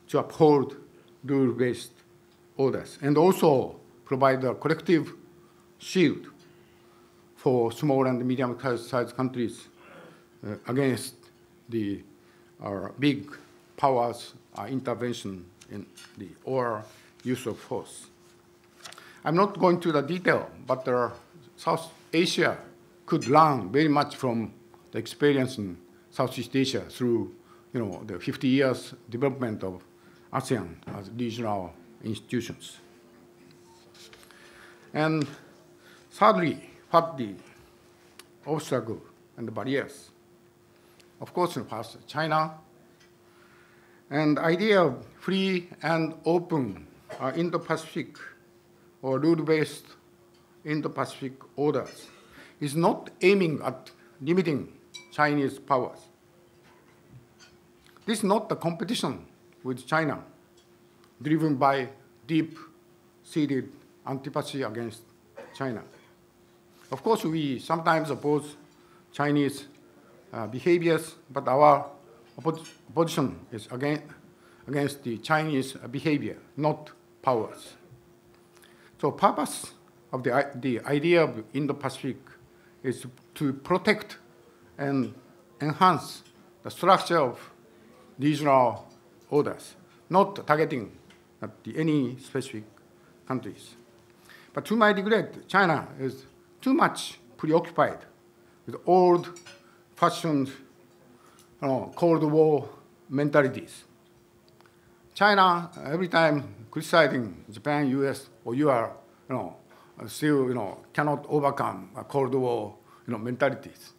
to uphold rule-based orders, and also provide a collective shield for small and medium-sized countries against the big powers' intervention in or use of force. I'm not going to the detail, but South Asia could learn very much from the experience in Southeast Asia through the 50 years development of ASEAN as regional institutions. And thirdly, what the obstacle and the barriers? Of course, first China, and the idea of free and open Indo-Pacific or rule-based Indo-Pacific orders is not aiming at limiting Chinese powers. This is not the competition with China, driven by deep-seated antipathy against China. Of course, we sometimes oppose Chinese behaviors, but our opposition is against the Chinese behavior, not powers. So purpose of the idea of Indo-Pacific is to protect and enhance the structure of regional orders, not targeting at any specific countries. But to my regret, China is too much preoccupied with old-fashioned Cold War mentalities. China, every time criticizing Japan, US, or you are, still, cannot overcome Cold War, mentalities.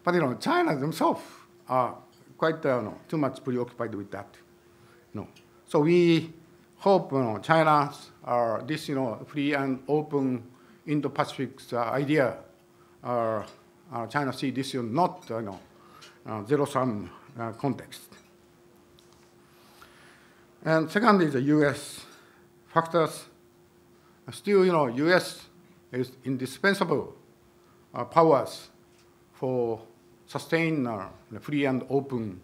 But, China themselves are quite, too much preoccupied with that. So we hope, China's, this, free and open Indo-Pacific idea, China see this is not, zero-sum context. And second is the U.S. factors. Still, U.S. is indispensable powers for sustain free and open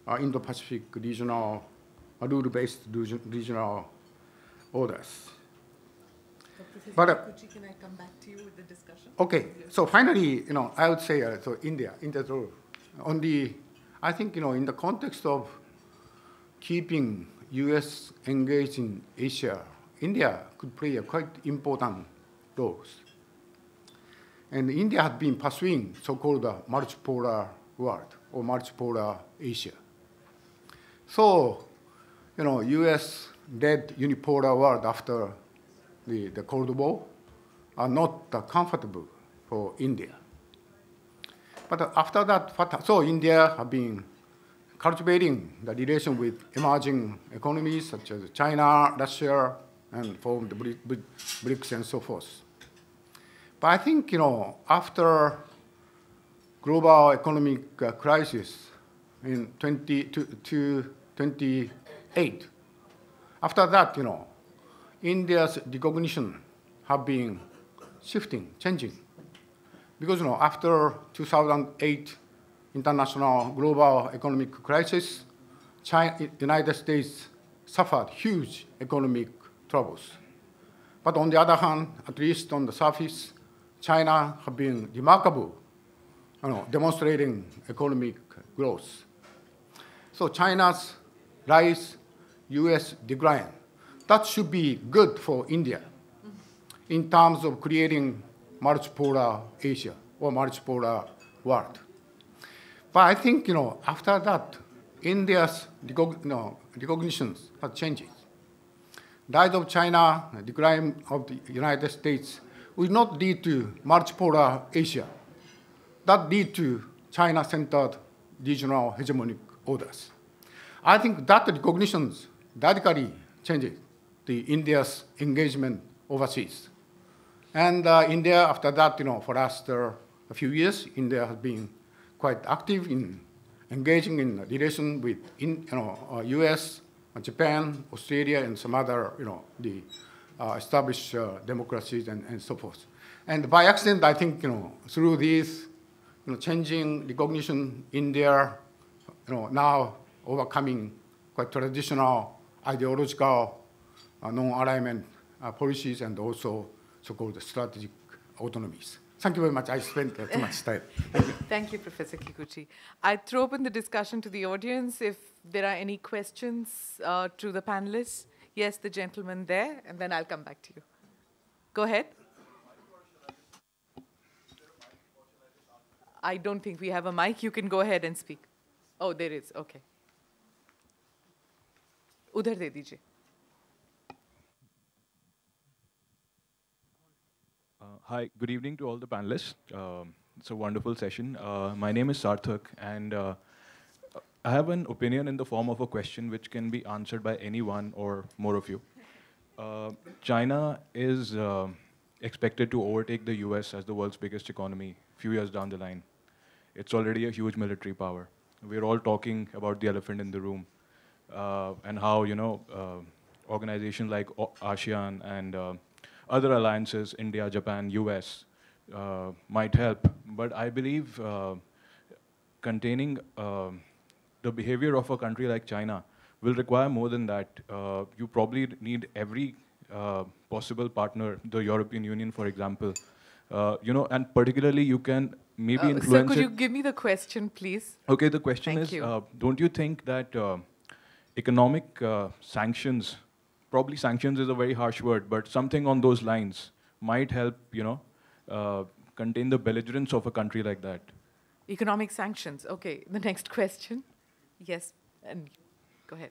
Indo-Pacific regional, rule-based regional orders. But can I come back to you with the discussion? okay, so finally, I would say, so India's role. I think, in the context of keeping U.S. engaged in Asia, India could play a quite important role. And India had been pursuing so-called multipolar world or multipolar Asia. So, U.S. led unipolar world after the Cold War are not comfortable for India. But after that, so India have been cultivating the relation with emerging economies such as China, Russia, and formed the BRICS and so forth. But I think, after global economic crisis in 2028, after that, India's recognition have been shifting, changing. Because, after 2008 international global economic crisis, United States suffered huge economic troubles. But on the other hand, at least on the surface, China have been remarkable, demonstrating economic growth. So China's rise, US decline, that should be good for India in terms of creating multipolar Asia or multipolar world. But I think, after that, India's recognitions have changed. Rise of China, decline of the United States will not lead to multipolar Asia. That lead to China-centered regional hegemonic orders. I think that recognitions radically changes the India's engagement overseas. And India, after that, for last a few years, India has been quite active in engaging in relation with US, Japan, Australia, and some other, the established democracies and so forth. And by accident, I think, through these, changing recognition, India, now overcoming quite traditional ideological non-alignment policies and also so-called strategic autonomies. Thank you very much. I spent too much time. Thank you, Professor Kikuchi. I throw open the discussion to the audience if there are any questions to the panelists. Yes, the gentleman there, and then I'll come back to you. Go ahead. I don't think we have a mic. You can go ahead and speak. Oh, there is. Okay. Udhar de dijiye. Hi, good evening to all the panelists. It's a wonderful session. My name is Sarthak, and I have an opinion in the form of a question which can be answered by any one or more of you. China is expected to overtake the US as the world's biggest economy a few years down the line. It's already a huge military power. We're all talking about the elephant in the room and how, organizations like ASEAN and other alliances, India, Japan, US, might help. But I believe containing the behavior of a country like China will require more than that. You probably need every possible partner, the European Union, for example. And particularly you can maybe influence Sir, could you give me the question, please? Okay, the question Thank is, you. don't you think that economic sanctions, probably sanctions is a very harsh word, but something on those lines might help, contain the belligerence of a country like that? Economic sanctions. Okay, the next question. Yes, and go ahead.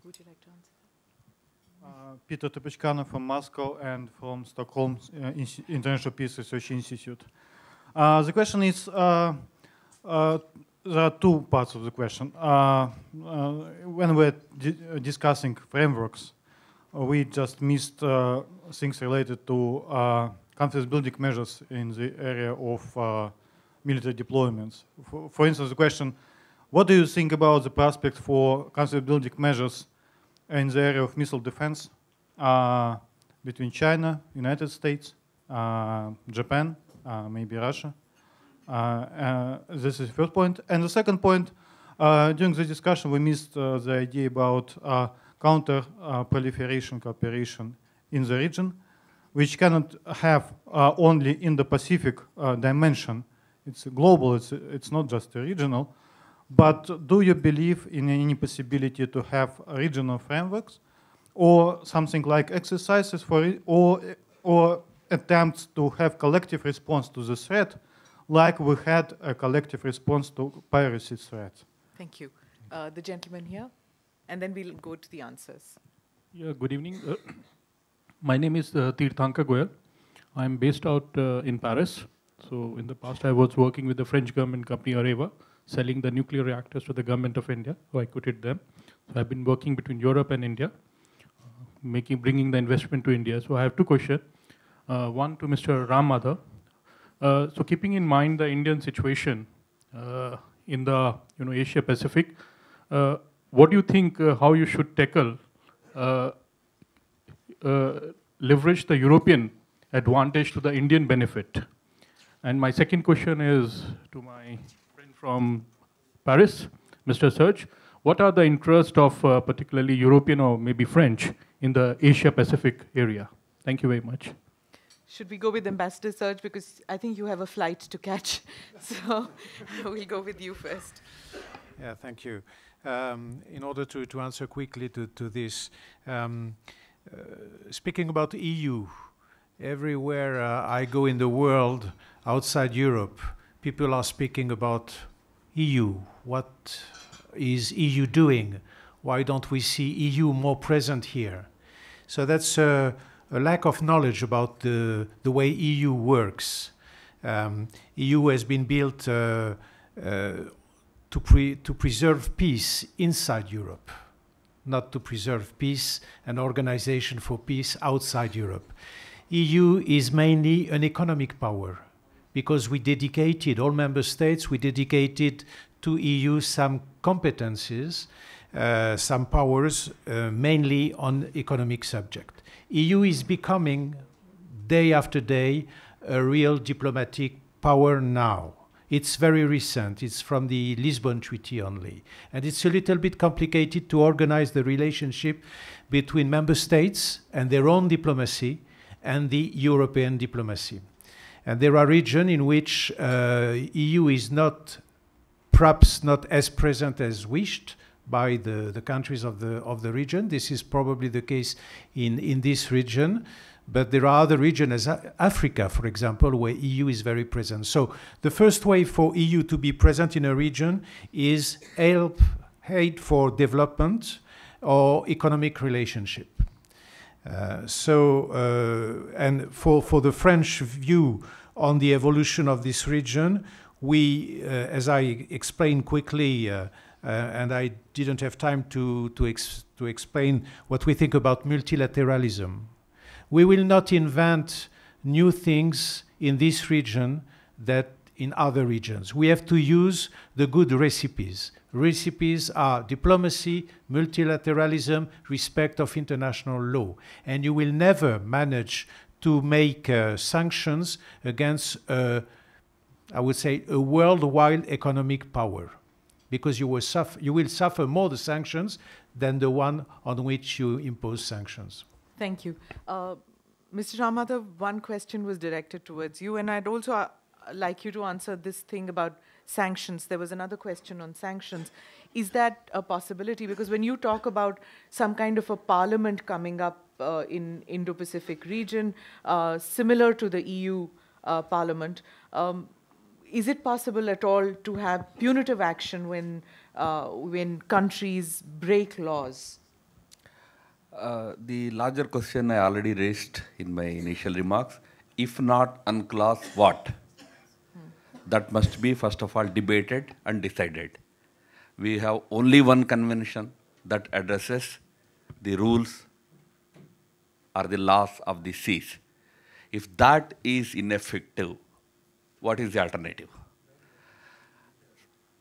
Would you like to answer? Peter Topechkano from Moscow and from Stockholm International Peace Research Institute. The question is, there are two parts of the question. When we're discussing frameworks, we just missed things related to confidence building measures in the area of military deployments. For instance, the question, what do you think about the prospect for confidence building measures in the area of missile defense between China, United States, Japan, maybe Russia? This is the first point. And the second point, during the discussion, we missed the idea about counter-proliferation cooperation in the region, which cannot have only Indo-Pacific dimension. It's global, it's not just regional. But do you believe in any possibility to have regional frameworks or something like exercises for it, or attempts to have collective response to the threat, like we had a collective response to piracy threat? Thank you. The gentleman here, and then we'll go to the answers. Yeah, good evening. My name is Tirthanka Goyal. I'm based out in Paris. So in the past, I was working with the French government company Areva, selling the nuclear reactors to the government of India. So I quitted them. So I've been working between Europe and India, bringing the investment to India. So I have two questions. One to Mr. Ram Madhav. So keeping in mind the Indian situation in the Asia Pacific, what do you think how you should tackle leverage the European advantage to the Indian benefit? And my second question is to my friend from Paris, Mr. Serge. What are the interests of particularly European or maybe French in the Asia Pacific area? Thank you very much. Should we go with Ambassador Serge, because I think you have a flight to catch. So we'll go with you first. Yeah, thank you. In order to answer quickly to this, speaking about EU, everywhere I go in the world outside Europe, people are speaking about EU. What is EU doing? Why don't we see EU more present here? So that's a lack of knowledge about the way EU works. EU has been built to preserve peace inside Europe, not to preserve peace and organization for peace outside Europe. EU is mainly an economic power because we dedicated, all member states, we dedicated to EU some competencies, some powers, mainly on economic subject. EU is becoming, day after day, a real diplomatic power now. It's very recent. It's from the Lisbon Treaty only. And it's a little bit complicated to organize the relationship between member states and their own diplomacy and the European diplomacy. And there are regions in which EU is not, perhaps not as present as wished by the countries of the region. This is probably the case in this region. But there are other regions, as Africa, for example, where EU is very present. So the first way for EU to be present in a region is aid for development or economic relationship. And for the French view on the evolution of this region, we, as I explained quickly, and I didn't have time to explain what we think about multilateralism. We will not invent new things in this region that in other regions. We have to use the good recipes. Recipes are diplomacy, multilateralism, respect of international law. And you will never manage to make sanctions against, I would say, a worldwide economic power, because you will suffer more the sanctions than the one on which you impose sanctions. Thank you. Mr. Ramada, one question was directed towards you, and I'd also like you to answer this thing about sanctions. There was another question on sanctions. Is that a possibility? Because when you talk about some kind of a parliament coming up in Indo-Pacific region, similar to the EU parliament, is it possible at all to have punitive action when countries break laws? The larger question I already raised in my initial remarks. If not UNCLOS, what? That must be, first of all, debated and decided. We have only one convention that addresses the rules or the laws of the seas. If that is ineffective, what is the alternative?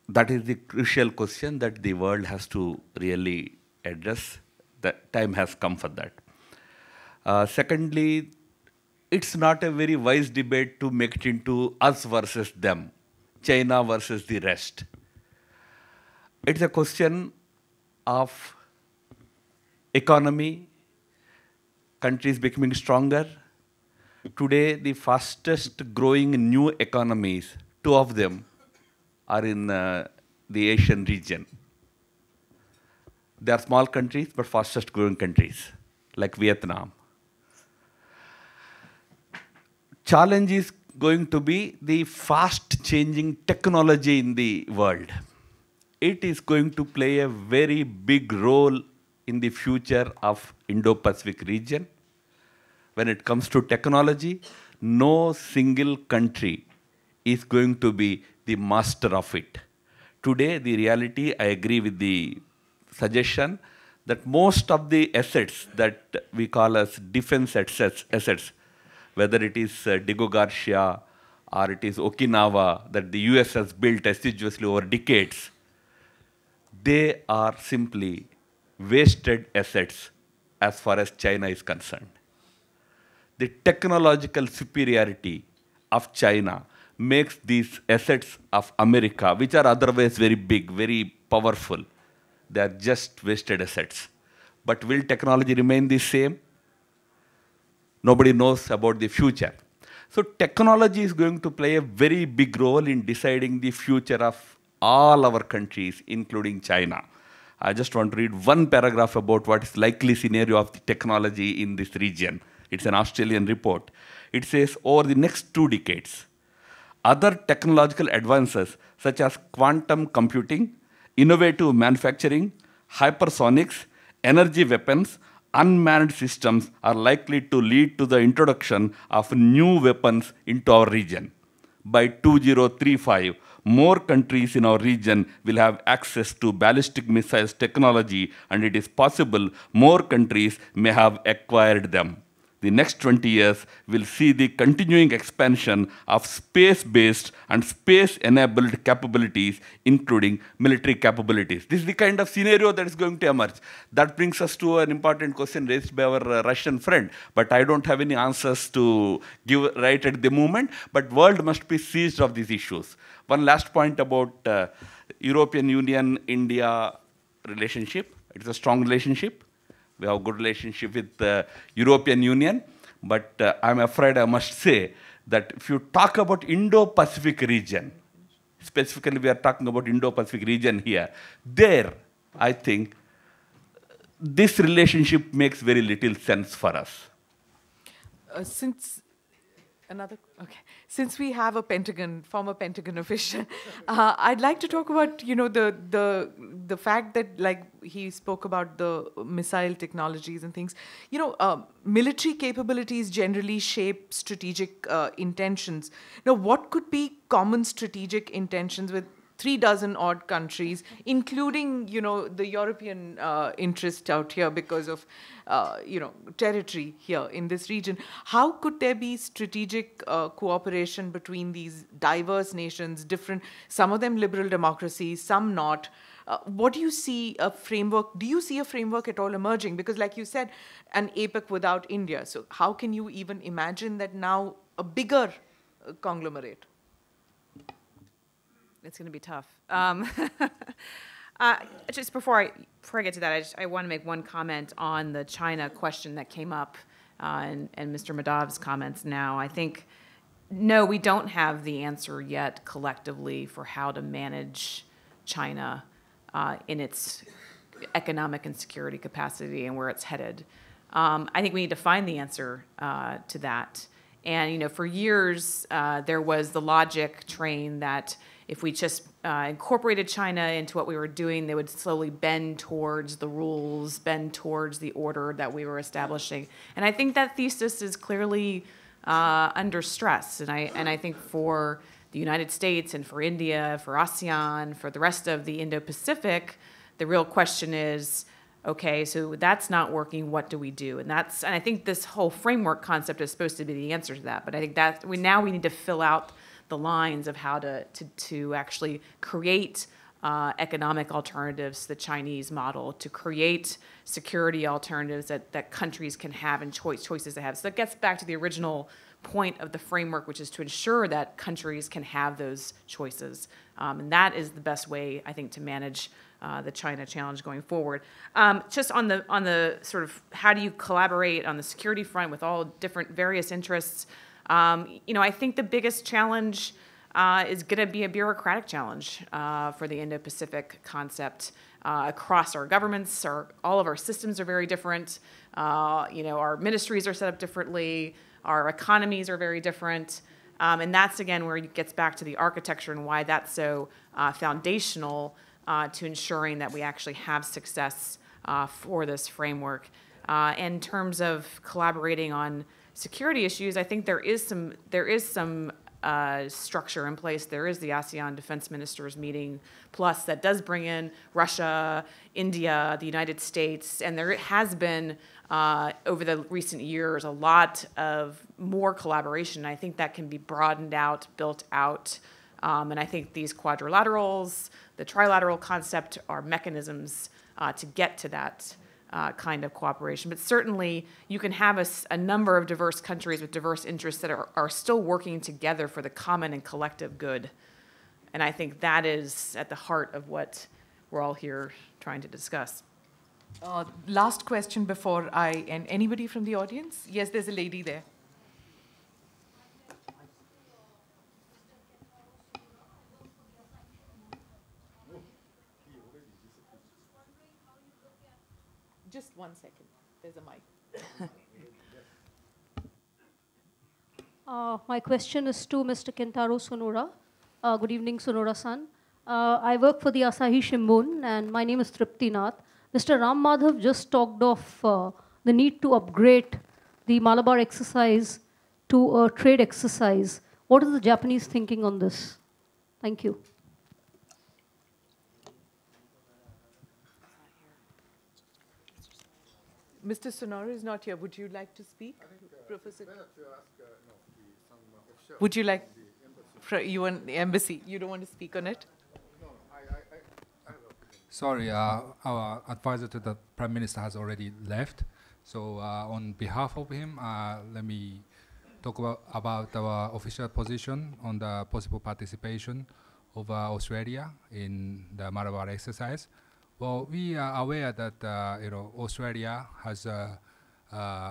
That is the crucial question that the world has to really address. The time has come for that. Secondly, it's not a very wise debate to make it into us versus them, China versus the rest. It's a question of economy, countries becoming stronger. Today, the fastest growing new economies, 2 of them are in the Asian region. They are small countries, but fastest growing countries, like Vietnam. Challenge is going to be the fast changing technology in the world. It is going to play a very big role in the future of Indo-Pacific region. When it comes to technology, no single country is going to be the master of it. Today, the reality, I agree with the suggestion that most of the assets that we call as defense assets, whether it is Diego Garcia or it is Okinawa that the US has built assiduously over decades, they are simply wasted assets as far as China is concerned. The technological superiority of China makes these assets of America, which are otherwise very big, very powerful, they are just wasted assets. But will technology remain the same? Nobody knows about the future. So technology is going to play a very big role in deciding the future of all our countries, including China. I just want to read one paragraph about what is likely scenario of the technology in this region. It's an Australian report. It says, over the next 2 decades, other technological advances such as quantum computing, innovative manufacturing, hypersonics, energy weapons, unmanned systems are likely to lead to the introduction of new weapons into our region. By 2035, more countries in our region will have access to ballistic missiles technology, and it is possible more countries may have acquired them. The next 20 years will see the continuing expansion of space-based and space-enabled capabilities, including military capabilities. This is the kind of scenario that is going to emerge. That brings us to an important question raised by our Russian friend, but I don't have any answers to give right at the moment, but world must be seized of these issues. One last point about European Union-India relationship. It's a strong relationship. We have a good relationship with the European Union, but I'm afraid I must say that if you talk about Indo-Pacific region, specifically we are talking about Indo-Pacific region here, there, I think, this relationship makes very little sense for us. Since we have a former Pentagon official, I'd like to talk about, the fact that, like he spoke about the missile technologies and things. Military capabilities generally shape strategic intentions. Now, what could be common strategic intentions with 36 odd countries, including, the European interest out here because of, territory here in this region? How could there be strategic cooperation between these diverse nations, some of them liberal democracies, some not? What do you see a framework? Do you see a framework at all emerging? Because like you said, an APEC without India. So how can you even imagine that now a bigger conglomerate? It's going to be tough. Just before I get to that, I want to make one comment on the China question that came up and Mr. Madhav's comments now. I think no, we don't have the answer yet collectively for how to manage China in its economic and security capacity and where it's headed. I think we need to find the answer to that. And for years, there was the logic train that if we just incorporated China into what we were doing, they would slowly bend towards the rules, bend towards the order that we were establishing. And I think that thesis is clearly under stress. And I think for the United States and for India, for ASEAN, for the rest of the Indo-Pacific, the real question is, okay, so that's not working, what do we do? And I think this whole framework concept is supposed to be the answer to that. But I think that we need to fill out the lines of how to actually create economic alternatives to the Chinese model, to create security alternatives that countries can have and choices to have. So that gets back to the original point of the framework, which is to ensure that countries can have those choices. And that is the best way, I think, to manage the China challenge going forward. Just on the sort of how do you collaborate on the security front with all different various interests, I think the biggest challenge is going to be a bureaucratic challenge for the Indo-Pacific concept across our governments. All of our systems are very different. Our ministries are set up differently. Our economies are very different. And that's, again, where it gets back to the architecture and why that's so foundational to ensuring that we actually have success for this framework. In terms of collaborating on security issues, I think there is some structure in place. There is the ASEAN Defense Ministers meeting, plus that does bring in Russia, India, the United States, and there has been over the recent years a lot of more collaboration. I think that can be broadened out, built out, and I think these quadrilaterals, the trilateral concept are mechanisms to get to that kind of cooperation. But certainly you can have a number of diverse countries with diverse interests that are still working together for the common and collective good. And I think that is at the heart of what we're all here trying to discuss. Last question before and anybody from the audience? Yes, there's a lady there. Just 1 second. There's a mic. My question is to Mr. Kentaro Sonoura. Good evening, Sonoura-san. I work for the Asahi Shimbun, and my name is Tripti Nath. Mr. Ram Madhav just talked of the need to upgrade the Malabar exercise to a trade exercise. What is the Japanese thinking on this? Thank you. Mr. Sonoura is not here. Would you like to speak, Professor? Would you like, you want the embassy? You don't want to speak on it? Sorry, our advisor to the Prime Minister has already left. So on behalf of him, let me talk about our official position on the possible participation of Australia in the Malabar exercise. Well, we are aware that Australia has a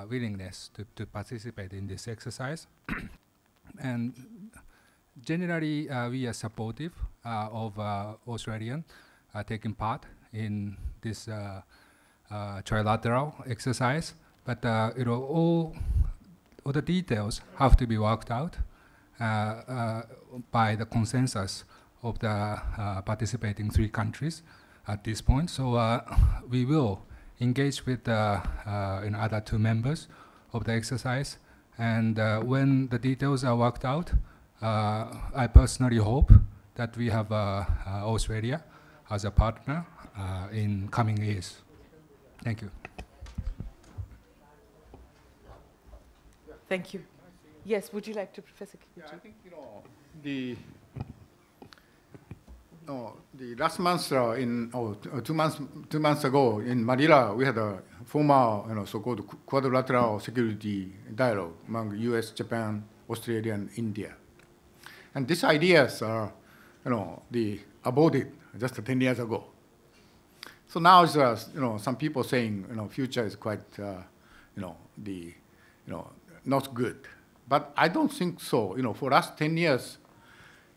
willingness to participate in this exercise. And generally, we are supportive of Australian taking part in this trilateral exercise. But all the details have to be worked out by the consensus of the participating 3 countries at this point. So we will engage with the other 2 members of the exercise. And when the details are worked out, I personally hope that we have Australia as a partner in coming years. Thank you. Thank you. Yes, would you like to, Professor Kikuchi? Yeah, I think, the last month, 2 months ago in Manila, we had a formal, so-called quadrilateral security dialogue among U.S., Japan, Australia, and India. And these ideas are, aborted just 10 years ago. So now, some people saying, future is quite, not good But I don't think so. For last 10 years,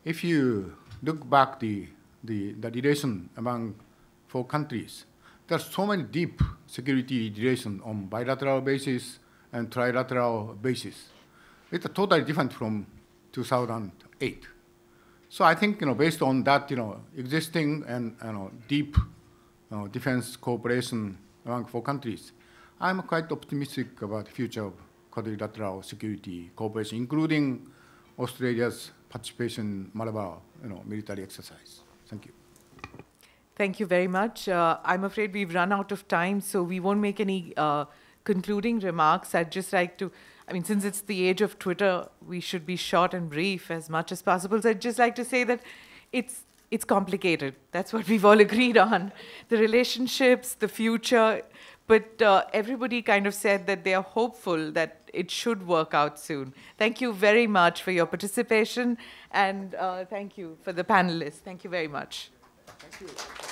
if you look back the relation among 4 countries, there's so many deep security relations on bilateral basis and trilateral basis. It's totally different from 2008. So I think, based on that, existing and deep defense cooperation among 4 countries, I'm quite optimistic about the future of quadrilateral security cooperation, including Australia's participation in Malabar, military exercise. Thank you. Thank you very much. I'm afraid we've run out of time, so we won't make any concluding remarks. I'd just like to, since it's the age of Twitter, we should be short and brief as much as possible. So I'd just like to say that it's complicated. That's what we've all agreed on. The relationships, the future, but everybody kind of said that they are hopeful that it should work out soon. Thank you very much for your participation, and thank you for the panelists. Thank you very much. Thank you.